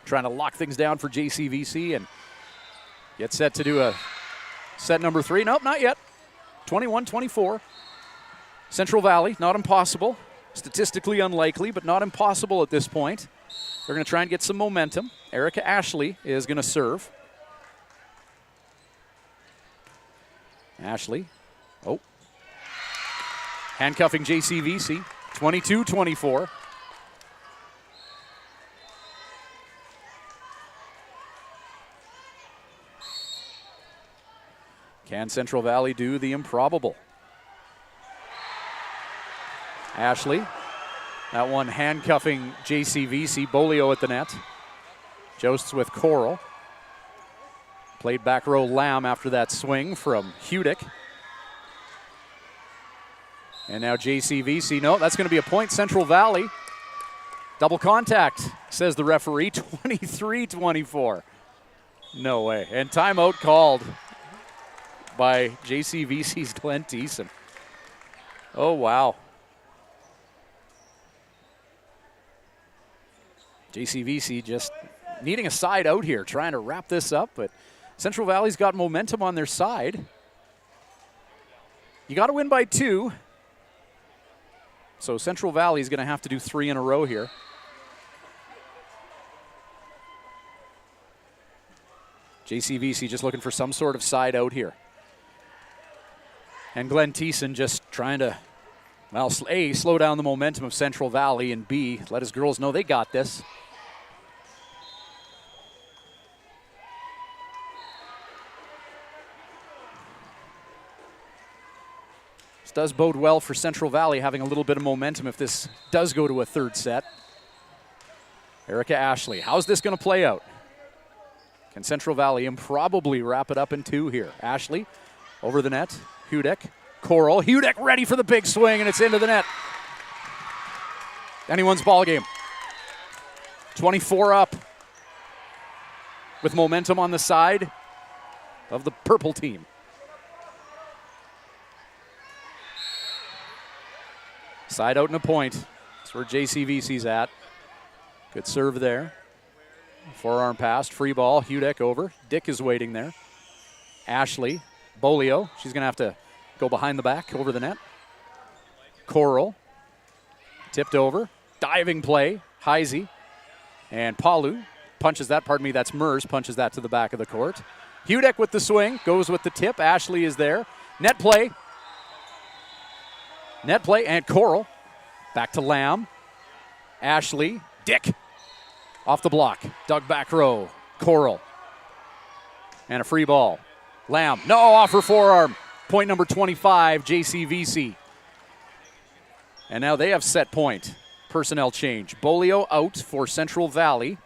Trying to lock things down for JCVC and get set to do a set number 3. Nope, not yet. 21-24. Central Valley, not impossible. Statistically unlikely, but not impossible at this point. They're going to try and get some momentum. Erica Ashley is going to serve. Ashley. Oh. Handcuffing JCVC. 22-24. Can Central Valley do the improbable? Ashley, that one handcuffing JCVC. Bolio at the net. Josts with Coral. Played back row Lamb after that swing from Hudick. And now JCVC, no, that's going to be a point. Central Valley. Double contact, says the referee. 23-24. No way. And timeout called by JCVC's Glenn Thiessen. Oh, wow. JCVC just needing a side out here, trying to wrap this up, but Central Valley's got momentum on their side. You got to win by 2. So Central Valley's going to have to do 3 in a row here. JCVC just looking for some sort of side out here. And Glenn Thiessen just trying to, well, A, slow down the momentum of Central Valley, and B, let his girls know they got this. This does bode well for Central Valley, having a little bit of momentum if this does go to a third set. Erica Ashley, how's this going to play out? Can Central Valley improbably wrap it up in 2 here? Ashley over the net. Hudick, Coral. Hudick ready for the big swing, and it's into the net. Anyone's ball game. 24 up with momentum on the side of the purple team. Side out and a point. That's where JCVC's at. Good serve there. Forearm pass, free ball. Hudick over. Dick is waiting there. Ashley. Bolio, she's going to have to go behind the back over the net. Coral, tipped over, diving play, Heisey, and Palu punches that, that's Mers, punches that to the back of the court. Hudick with the swing, goes with the tip, Ashley is there. Net play, and Coral, back to Lamb. Ashley, Dick, off the block, dug back row, Coral, and a free ball. Lamb, no, off her forearm. Point number 25, JCVC. And now they have set point. Personnel change. Bolio out for Central Valley.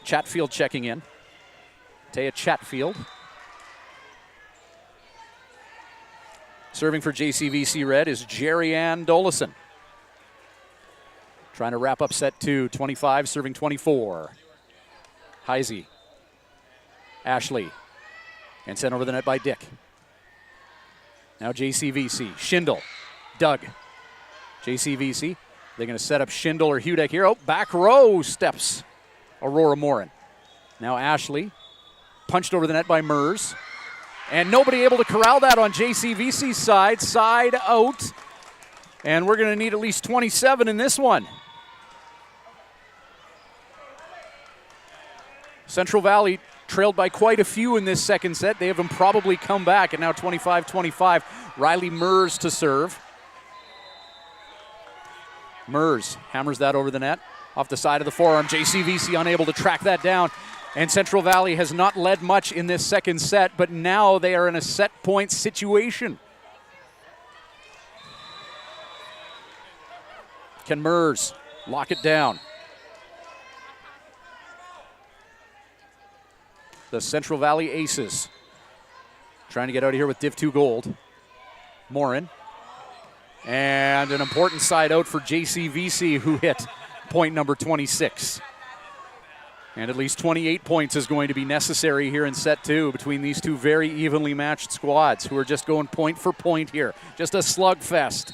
Chatfield checking in. Taya Chatfield. Serving for JCVC Red is Jerry Ann Dolison. Trying to wrap up set 2. 25, serving 24. Heisey. Ashley, and sent over the net by Dick. Now JCVC, Schindel, Doug. JCVC, they're going to set up Schindel or Hudick here. Oh, back row steps Aurora Morin. Now Ashley, punched over the net by Mers. And nobody able to corral that on JCVC's side. Side out. And we're going to need at least 27 in this one. Central Valley trailed by quite a few in this second set. They have them probably come back, and now 25-25. Riley Mers to serve. Mers hammers that over the net. Off the side of the forearm, JCVC unable to track that down. And Central Valley has not led much in this second set, but now they are in a set point situation. Can Mers lock it down? The Central Valley Aces trying to get out of here with Div 2 gold. Morin. And an important side out for JCVC, who hit point number 26. And at least 28 points is going to be necessary here in set two between these two very evenly matched squads who are just going point for point here. Just a slugfest.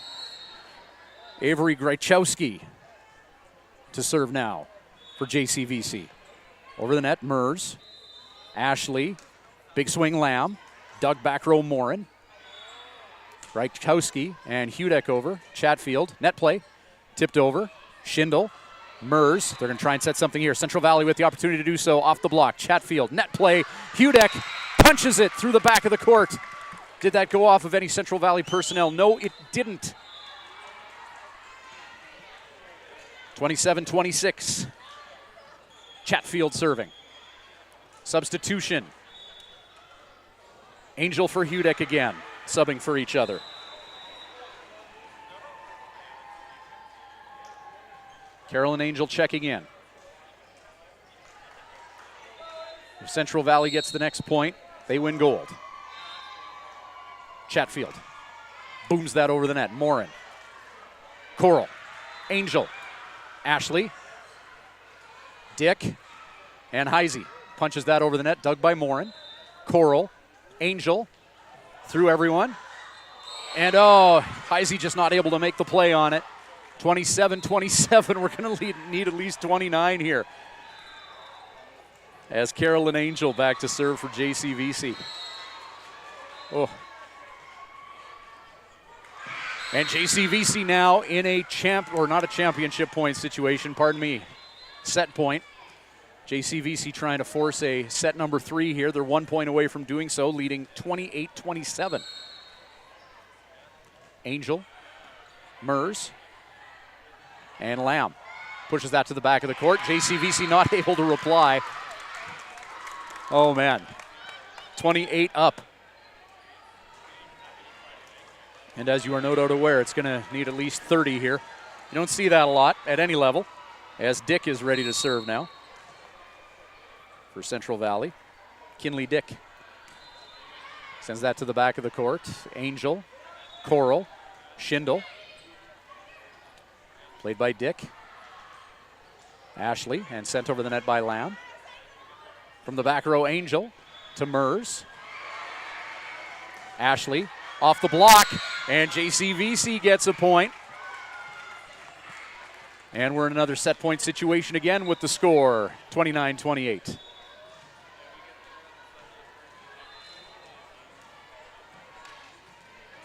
Avery Gryczowski to serve now for JCVC. Over the net, Mers. Ashley. Big swing, Lamb. Dug back row, Morin. Gryczowski and Hudek over. Chatfield. Net play. Tipped over. Schindel. Mers, they're going to try and set something here. Central Valley with the opportunity to do so off the block. Chatfield, net play. Hudek punches it through the back of the court. Did that go off of any Central Valley personnel? No, it didn't. 27-26. Chatfield serving. Substitution. Angel for Hudek again, subbing for each other. Carolyn Angel checking in. If Central Valley gets the next point, they win gold. Chatfield booms that over the net. Morin. Coral. Angel. Ashley. Dick. And Heisey punches that over the net. Dug by Morin. Coral. Angel. Through everyone. And Heisey just not able to make the play on it. 27-27, we're going to need at least 29 here. As Carolyn Angel back to serve for JCVC. Oh. And JCVC now in a not a championship point situation, pardon me, set point. JCVC trying to force a set number 3 here. They're 1 point away from doing so, leading 28-27. Angel, Mers, and Lamb pushes that to the back of the court. JCVC not able to reply. Oh, man. 28 up. And as you are no doubt aware, it's going to need at least 30 here. You don't see that a lot at any level, as Dick is ready to serve now for Central Valley. Kinley Dick sends that to the back of the court. Angel, Coral, Schindel. Played by Dick. Ashley, and sent over the net by Lamb. From the back row, Angel to Mers. Ashley off the block, and JCVC gets a point. And we're in another set point situation again with the score, 29-28.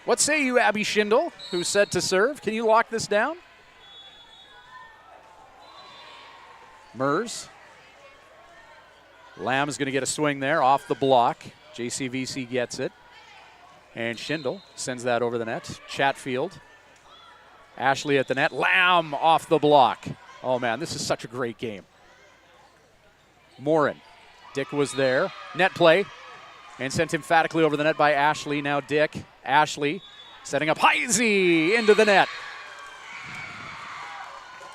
What say you, Abby Schindel, who's set to serve? Can you lock this down? Mers. Lamb is going to get a swing there off the block. JCVC gets it. And Schindel sends that over the net. Chatfield. Ashley at the net. Lamb off the block. Oh, man, this is such a great game. Morin. Dick was there. Net play. And sent emphatically over the net by Ashley. Now Dick. Ashley setting up Heisey into the net.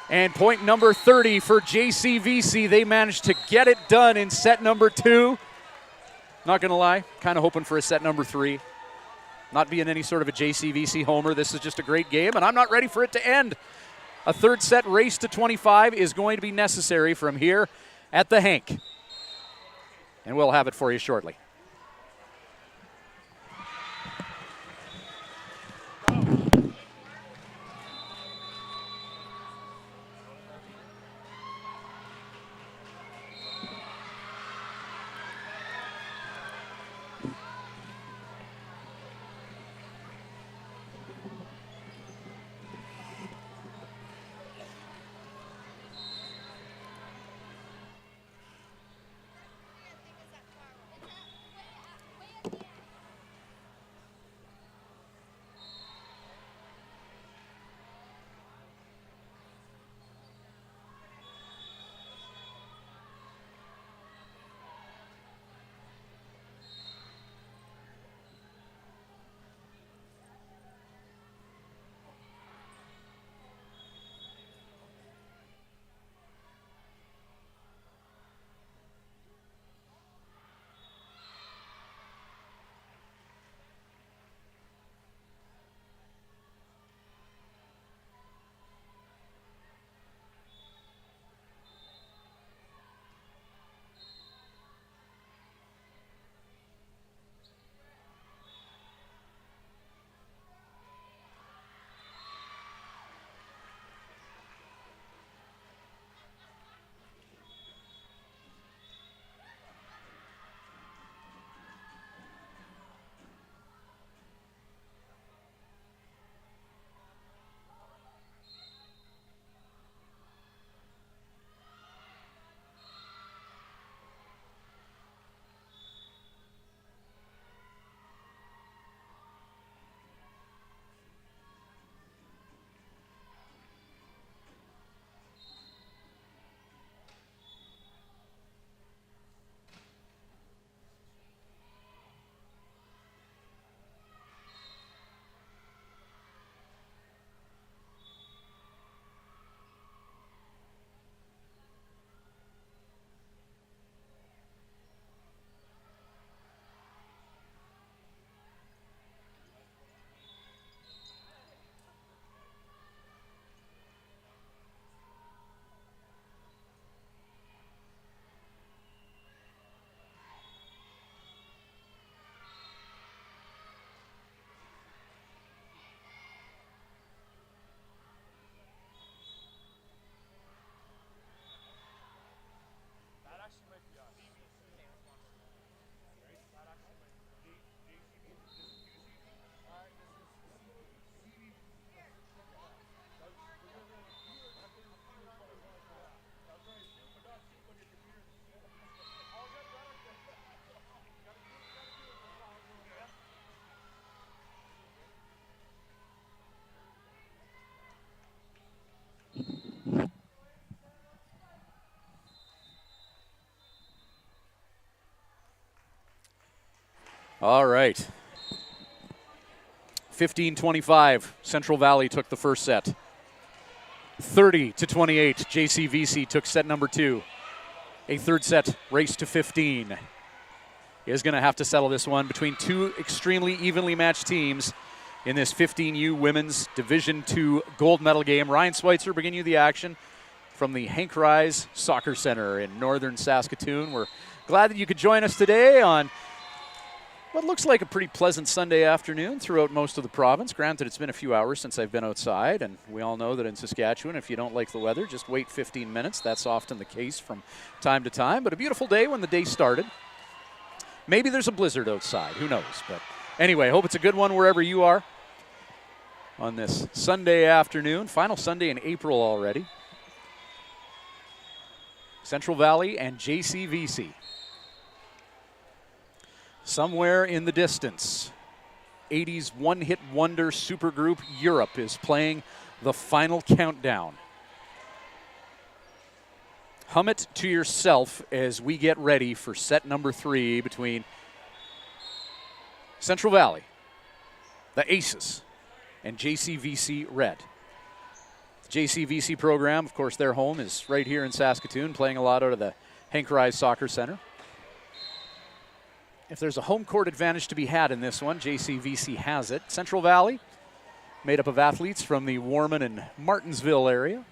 And point number 30 for JCVC. They managed to get it done in set number 2. Not going to lie, kind of hoping for a set number 3. Not being any sort of a JCVC homer. This is just a great game, and I'm not ready for it to end. A third set race to 25 is going to be necessary from here at the Hank. And we'll have it for you shortly. All right. 15-25, Central Valley took the first set. 30-28, JCVC took set number 2. A third set race to 15. Is going to have to settle this one between two extremely evenly matched teams in this 15U Women's Division II gold medal game. Ryan Schweitzer bringing you the action from the Hank Rise Soccer Center in northern Saskatoon. We're glad that you could join us today on what looks like a pretty pleasant Sunday afternoon throughout most of the province. Granted, it's been a few hours since I've been outside, and we all know that in Saskatchewan, if you don't like the weather, just wait 15 minutes. That's often the case from time to time, but a beautiful day when the day started. Maybe there's a blizzard outside, who knows? But anyway, hope it's a good one wherever you are on this Sunday afternoon. Final Sunday in April already. Central Valley and JCVC. Somewhere in the distance, 80s one-hit wonder supergroup Europe is playing the final countdown. Hum it to yourself as we get ready for set number 3 between Central Valley, the Aces, and JCVC Red. The JCVC program, of course, their home is right here in Saskatoon, playing a lot out of the Hank Rise Soccer Center. If there's a home court advantage to be had in this one, JCVC has it. Central Valley, made up of athletes from the Warman and Martinsville area.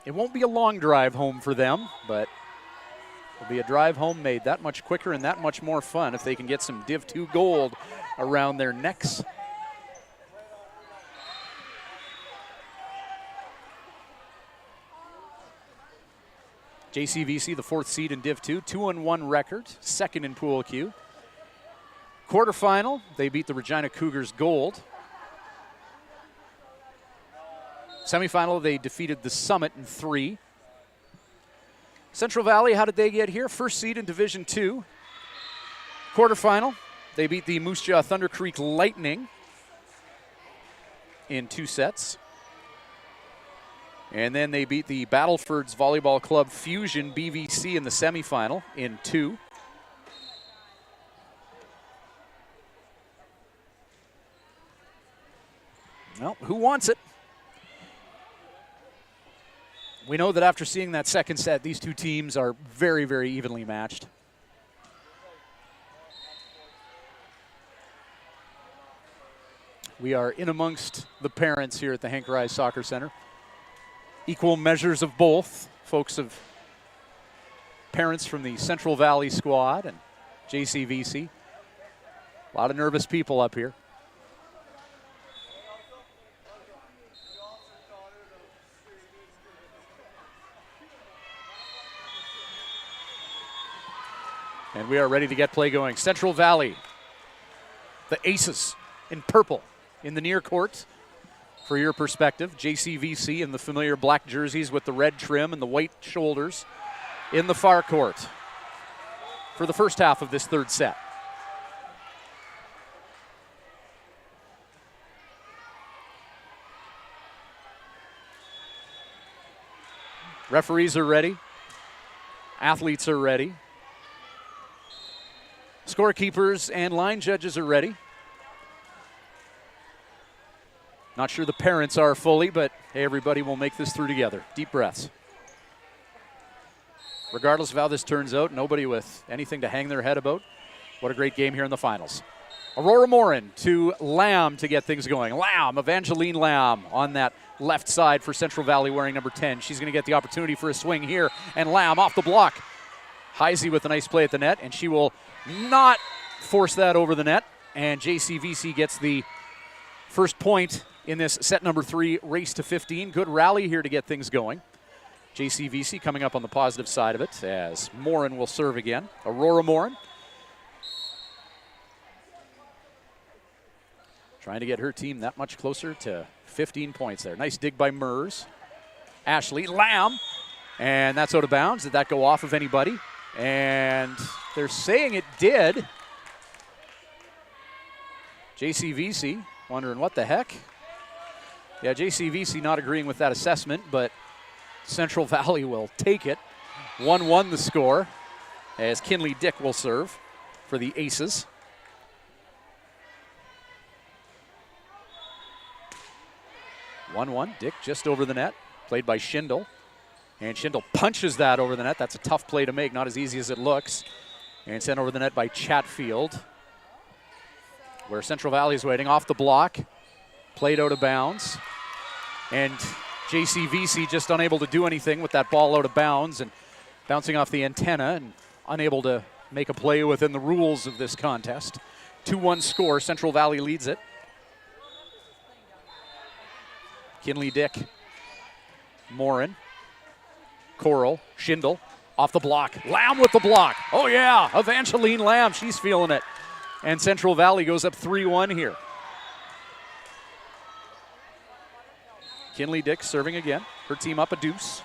It won't be a long drive home for them, but it'll be a drive home made that much quicker and that much more fun if they can get some Div 2 gold around their necks. JCVC, the 4th seed in Div 2, 2-1 record, 2nd in Pool Q. Quarterfinal, they beat the Regina Cougars gold. Semifinal, they defeated the Summit in 3. Central Valley, how did they get here? 1st seed in Division 2. Quarterfinal, they beat the Moose Jaw Thunder Creek Lightning in 2 sets. And then they beat the Battlefords Volleyball Club Fusion BVC in the semifinal in 2. Well, who wants it? We know that after seeing that second set, these two teams are very, very evenly matched. We are in amongst the parents here at the Hank Rise Soccer Center. Equal measures of both. Parents from the Central Valley squad and JCVC. A lot of nervous people up here. And we are ready to get play going. Central Valley, the Aces in purple in the near court. For your perspective, JCVC in the familiar black jerseys with the red trim and the white shoulders in the far court for the first half of this third set. Referees are ready. Athletes are ready. Scorekeepers and line judges are ready. Not sure the parents are fully, but hey, everybody will make this through together. Deep breaths. Regardless of how this turns out, nobody with anything to hang their head about. What a great game here in the finals. Aurora Morin to Lamb to get things going. Lamb, Evangeline Lamb on that left side for Central Valley wearing number 10. She's going to get the opportunity for a swing here, and Lamb off the block. Heisey with a nice play at the net, and she will not force that over the net, and JCVC gets the first point in this set number 3, race to 15. Good rally here to get things going. JCVC coming up on the positive side of it as Morin will serve again. Aurora Morin trying to get her team that much closer to 15 points there. Nice dig by Mers. Ashley Lamb, and that's out of bounds. Did that go off of anybody? And they're saying it did. JCVC wondering what the heck. Yeah, JCVC not agreeing with that assessment, but Central Valley will take it. 1-1 the score. as Kinley Dick will serve for the Aces. (1-1). Dick just over the net, played by Schindel. And Schindel punches that over the net. That's a tough play to make, not as easy as it looks. And sent over the net by Chatfield, where Central Valley is waiting. Off the block, played out of bounds. And JCVC just unable to do anything with that ball out of bounds and bouncing off the antenna and unable to make a play within the rules of this contest. 2-1 score, Central Valley leads it. Kinley Dick, Morin, Coral, Schindel, off the block. Lamb with the block. Oh yeah, Evangeline Lamb, she's feeling it. And Central Valley goes up 3-1 here. Kinley Dick serving again. Her team up a deuce.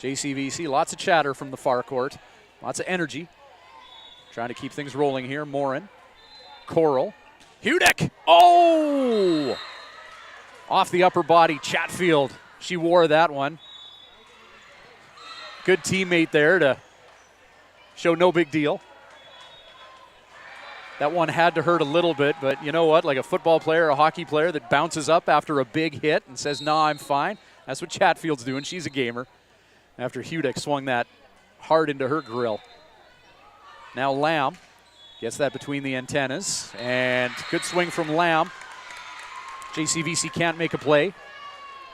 JCVC, lots of chatter from the far court. Lots of energy. Trying to keep things rolling here. Morin, Coral, Hudick. Oh! Off the upper body, Chatfield. She wore that one. Good teammate there to show no big deal. That one had to hurt a little bit, but you know what? Like a football player, a hockey player that bounces up after a big hit and says, "Nah, I'm fine." That's what Chatfield's doing. She's a gamer. After Hudick swung that hard into her grill. Now Lamb gets that between the antennas, and good swing from Lamb. JCVC can't make a play.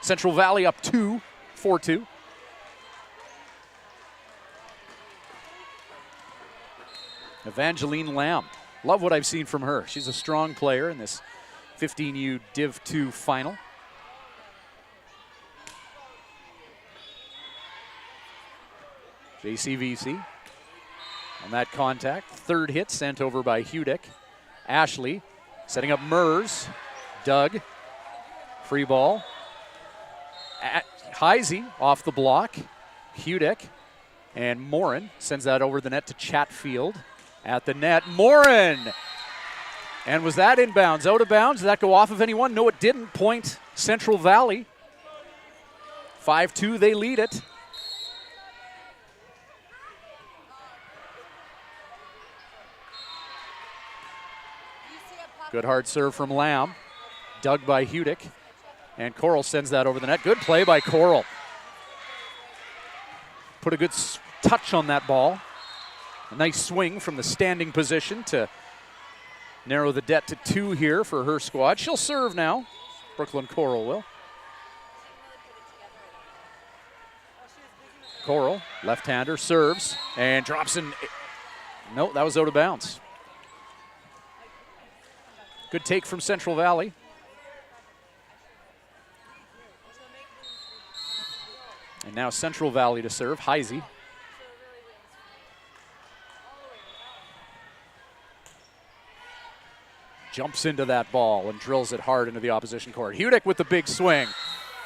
Central Valley up 4-2. Evangeline Lamb. Love what I've seen from her. She's a strong player in this 15U Div 2 final. JCVC on that contact. Third hit sent over by Hudick. Ashley setting up Mers. Doug. Free ball. Heisey off the block. Hudick. And Morin sends that over the net to Chatfield. At the net, Morin. And was that inbounds? Out of bounds? Did that go off of anyone? No, it didn't. Point Central Valley. 5-2, they lead it. Good hard serve from Lamb. Dug by Hudick. And Coral sends that over the net. Good play by Coral. Put a good touch on that ball. A nice swing from the standing position to narrow the debt to 2 here for her squad. She'll serve now. Brooklyn Coral will. Coral, left-hander, serves and drops in. No, that was out of bounds. Good take from Central Valley. And now Central Valley to serve. Heisey. Jumps into that ball and drills it hard into the opposition court. Hudick with the big swing.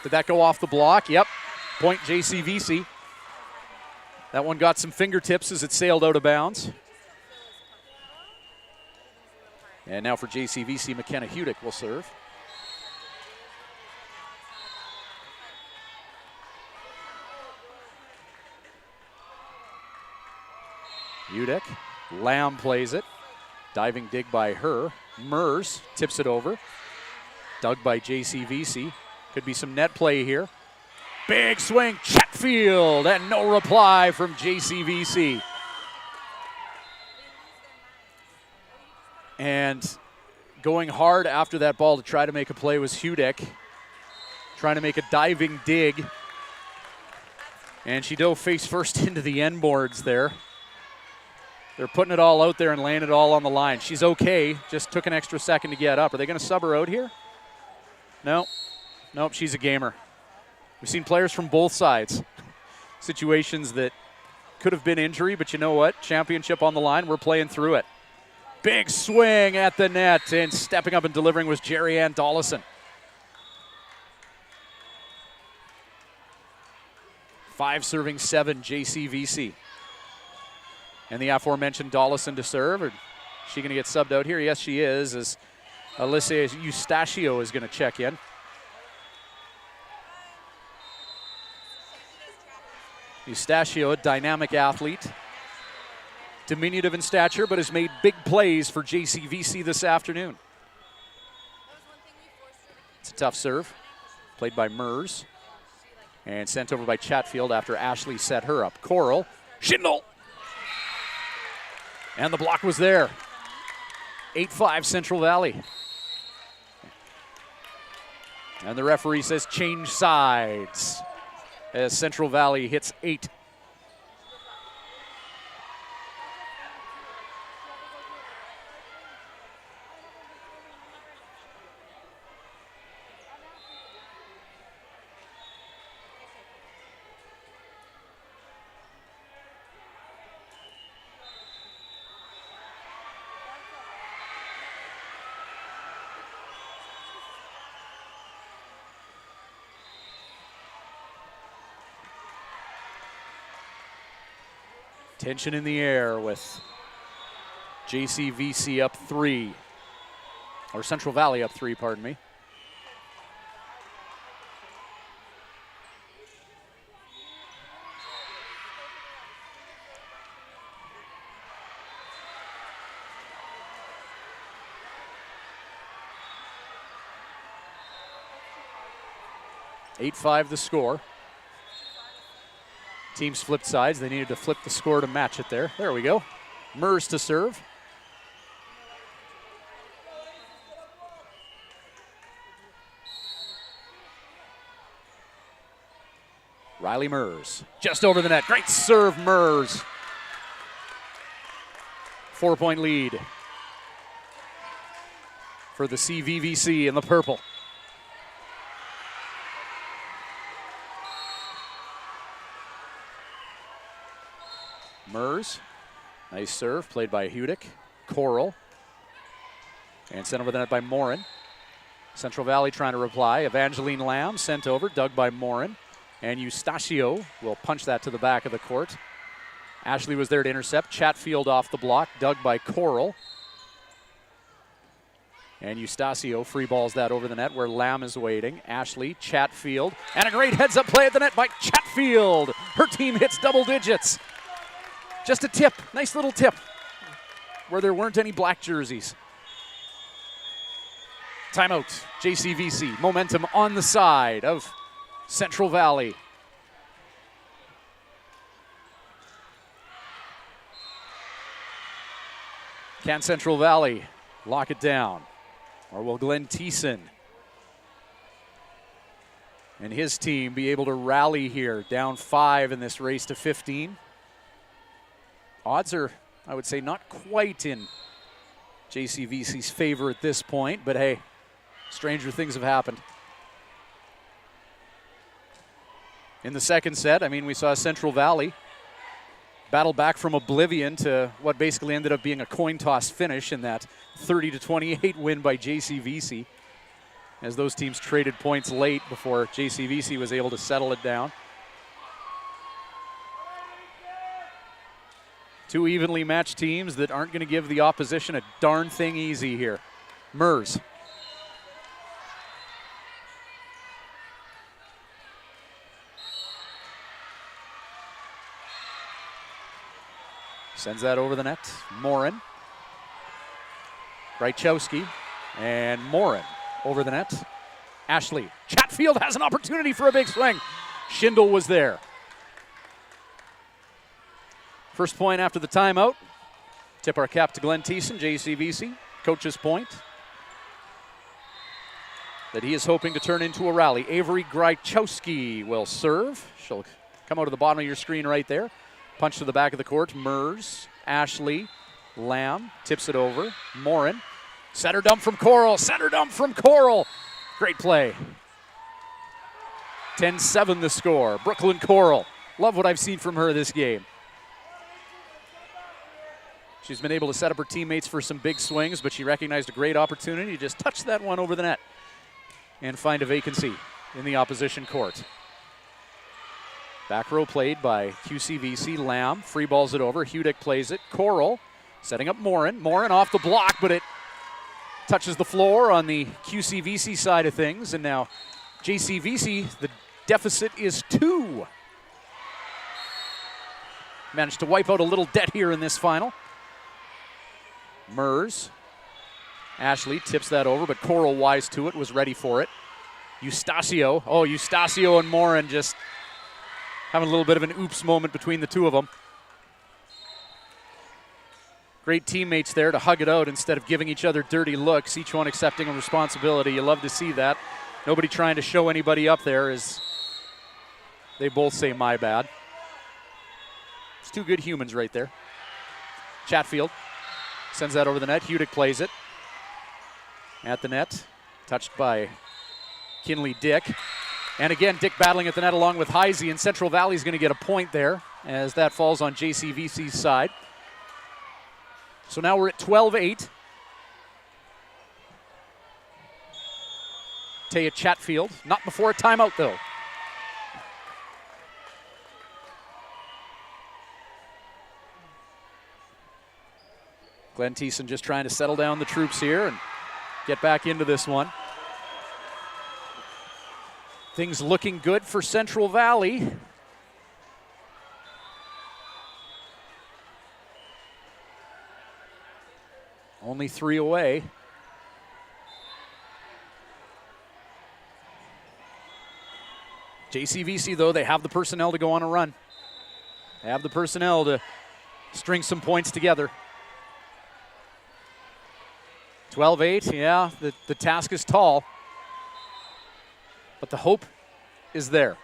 Did that go off the block? Yep. Point JCVC. That one got some fingertips as it sailed out of bounds. And now for JCVC, McKenna Hudick will serve. Hudick. Lamb plays it. Diving dig by her. Mers tips it over. Dug by JCVC. Could be some net play here. Big swing, Chatfield, and no reply from JCVC. And going hard after that ball to try to make a play was Hudick. Trying to make a diving dig. And she dove face first into the end boards there. They're putting it all out there and laying it all on the line. She's okay, just took an extra second to get up. Are they going to sub her out here? No. Nope, she's a gamer. We've seen players from both sides. Situations that could have been injury, but you know what? Championship on the line, we're playing through it. Big swing at the net, and stepping up and delivering was Jerry Ann Dollison. 5-7 JCVC. And the aforementioned Dollison to serve. Is she going to get subbed out here? Yes, she is, as Alyssa Eustachio is going to check in. Eustachio, a dynamic athlete. Diminutive in stature, but has made big plays for JCVC this afternoon. It's a tough serve. Played by Mers. And sent over by Chatfield after Ashley set her up. Coral. Schindel! And the block was there. 8-5 Central Valley. And the referee says change sides as Central Valley hits 8. Tension in the air with JCVC up 3. Or Central Valley up 3, pardon me. (8-5) the score. Teams flipped sides. They needed to flip the score to match it there. There we go. Mers to serve. Riley Mers, just over the net. Great serve, Mers. 4-point lead for the CVVC in the purple. Mers, nice serve, played by Hudick. Coral, and sent over the net by Morin. Central Valley trying to reply. Evangeline Lamb sent over, dug by Morin. And Eustachio will punch that to the back of the court. Ashley was there to intercept. Chatfield off the block, dug by Coral. And Eustachio free balls that over the net where Lamb is waiting. Ashley, Chatfield, and a great heads-up play at the net by Chatfield. Her team hits double digits. Just a tip, nice little tip, where there weren't any black jerseys. Timeout, JCVC. Momentum on the side of Central Valley. Can Central Valley lock it down? Or will Glenn Thiessen and his team be able to rally here, down 5 in this race to 15? Odds are, I would say, not quite in JCVC's favor at this point, but hey, stranger things have happened. In the second set, I mean, we saw Central Valley battle back from oblivion to what basically ended up being a coin toss finish in that 30-28 win by JCVC, as those teams traded points late before JCVC was able to settle it down. Two evenly matched teams that aren't going to give the opposition a darn thing easy here. Mers. Sends that over the net. Morin. Rychowski and Morin over the net. Ashley. Chatfield has an opportunity for a big swing. Schindel was there. First point after the timeout. Tip our cap to Glenn Thiessen, JCVC. Coach's point that he is hoping to turn into a rally. Avery Grychowski will serve. She'll come out of the bottom of your screen right there. Punch to the back of the court. Mers, Ashley, Lamb tips it over. Morin. Center dump from Coral. Center dump from Coral. Great play. 10-7 the score. Brooklyn Coral. Love what I've seen from her this game. She's been able to set up her teammates for some big swings, but she recognized a great opportunity to just touch that one over the net and find a vacancy in the opposition court. Back row played by QCVC. Lamb free balls it over. Hudick plays it. Coral setting up Morin. Morin off the block, but it touches the floor on the QCVC side of things. And now JCVC, the deficit is 2. managed to wipe out a little debt here in this final. Mers. Ashley tips that over, but Coral wise to it, was ready for it. Eustasio. Oh, Eustasio and Morin just having a little bit of an oops moment between the two of them. Great teammates there to hug it out instead of giving each other dirty looks, each one accepting a responsibility. You love to see that. Nobody trying to show anybody up there as they both say my bad. It's two good humans right there. Chatfield sends that over the net. Hudick plays it. At the net, touched by Kinley Dick. And again, Dick battling at the net along with Heisey, and Central Valley's going to get a point there as that falls on JCVC's side. So now we're at 12-8. Taya Chatfield, not before a timeout though. Glenn Thiessen just trying to settle down the troops here and get back into this one. Things looking good for Central Valley. Only 3 away. JCVC, though, they have the personnel to go on a run. They have the personnel to string some points together. 12-8, yeah, the task is tall, but the hope is there.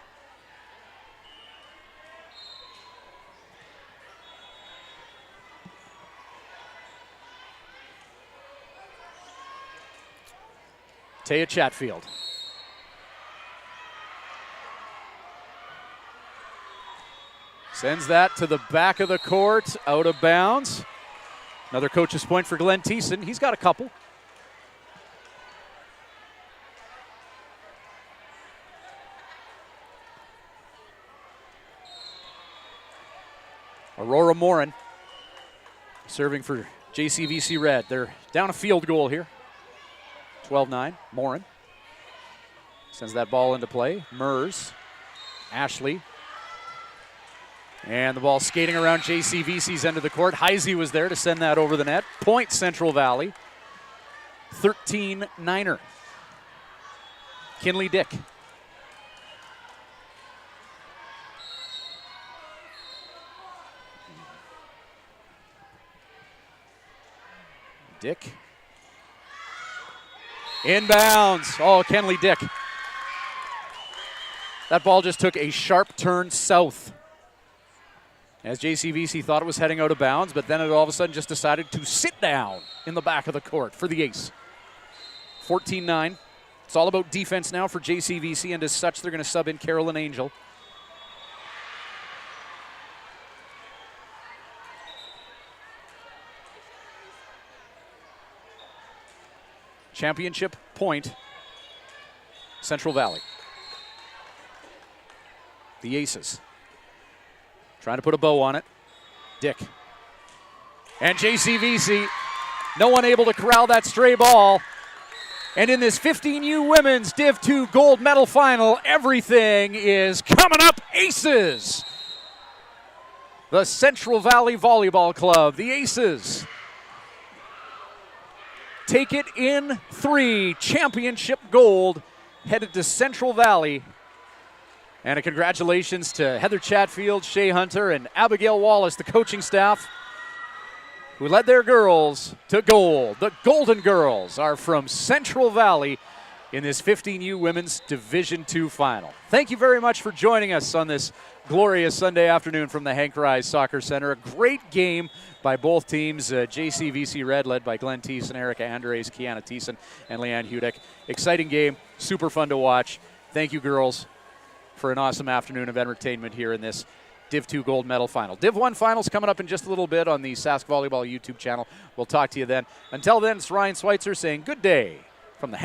Taya Chatfield. Sends that to the back of the court, out of bounds. Another coach's point for Glenn Thiessen. He's got a couple. Aurora Morin serving for JCVC Red. They're down a field goal here. 12-9. Morin sends that ball into play. Mers. Ashley. And the ball skating around JCVC's end of the court. Heisey was there to send that over the net. Point Central Valley. 13-9er. Kinley Dick. Dick. Inbounds. Oh, Kenley Dick. That ball just took a sharp turn south as JCVC thought it was heading out of bounds, but then it all of a sudden just decided to sit down in the back of the court for the ace. 14-9. It's all about defense now for JCVC, and as such, they're going to sub in Carolyn Angel. Championship point, Central Valley. The Aces trying to put a bow on it. Dick. And JCVC, no one able to corral that stray ball. And in this 15U Women's Div 2 gold medal final, everything is coming up Aces. The Central Valley Volleyball Club, the Aces, take it in 3. Championship gold headed to Central Valley. And a congratulations to Heather Chatfield, Shea Hunter, and Abigail Wallace, the coaching staff, who led their girls to gold. The Golden Girls are from Central Valley in this 15U Women's Division II final. Thank you very much for joining us on this glorious Sunday afternoon from the Hank Rise Soccer Center. A great game by both teams. JCVC Red led by Glenn Thiessen, Erica Andres, Kiana Thiessen, and Leanne Hudick. Exciting game, super fun to watch. Thank you, girls, for an awesome afternoon of entertainment here in this Div 2 gold medal final. Div 1 finals coming up in just a little bit on the Sask Volleyball YouTube channel. We'll talk to you then. Until then, it's Ryan Schweitzer saying good day from the Hank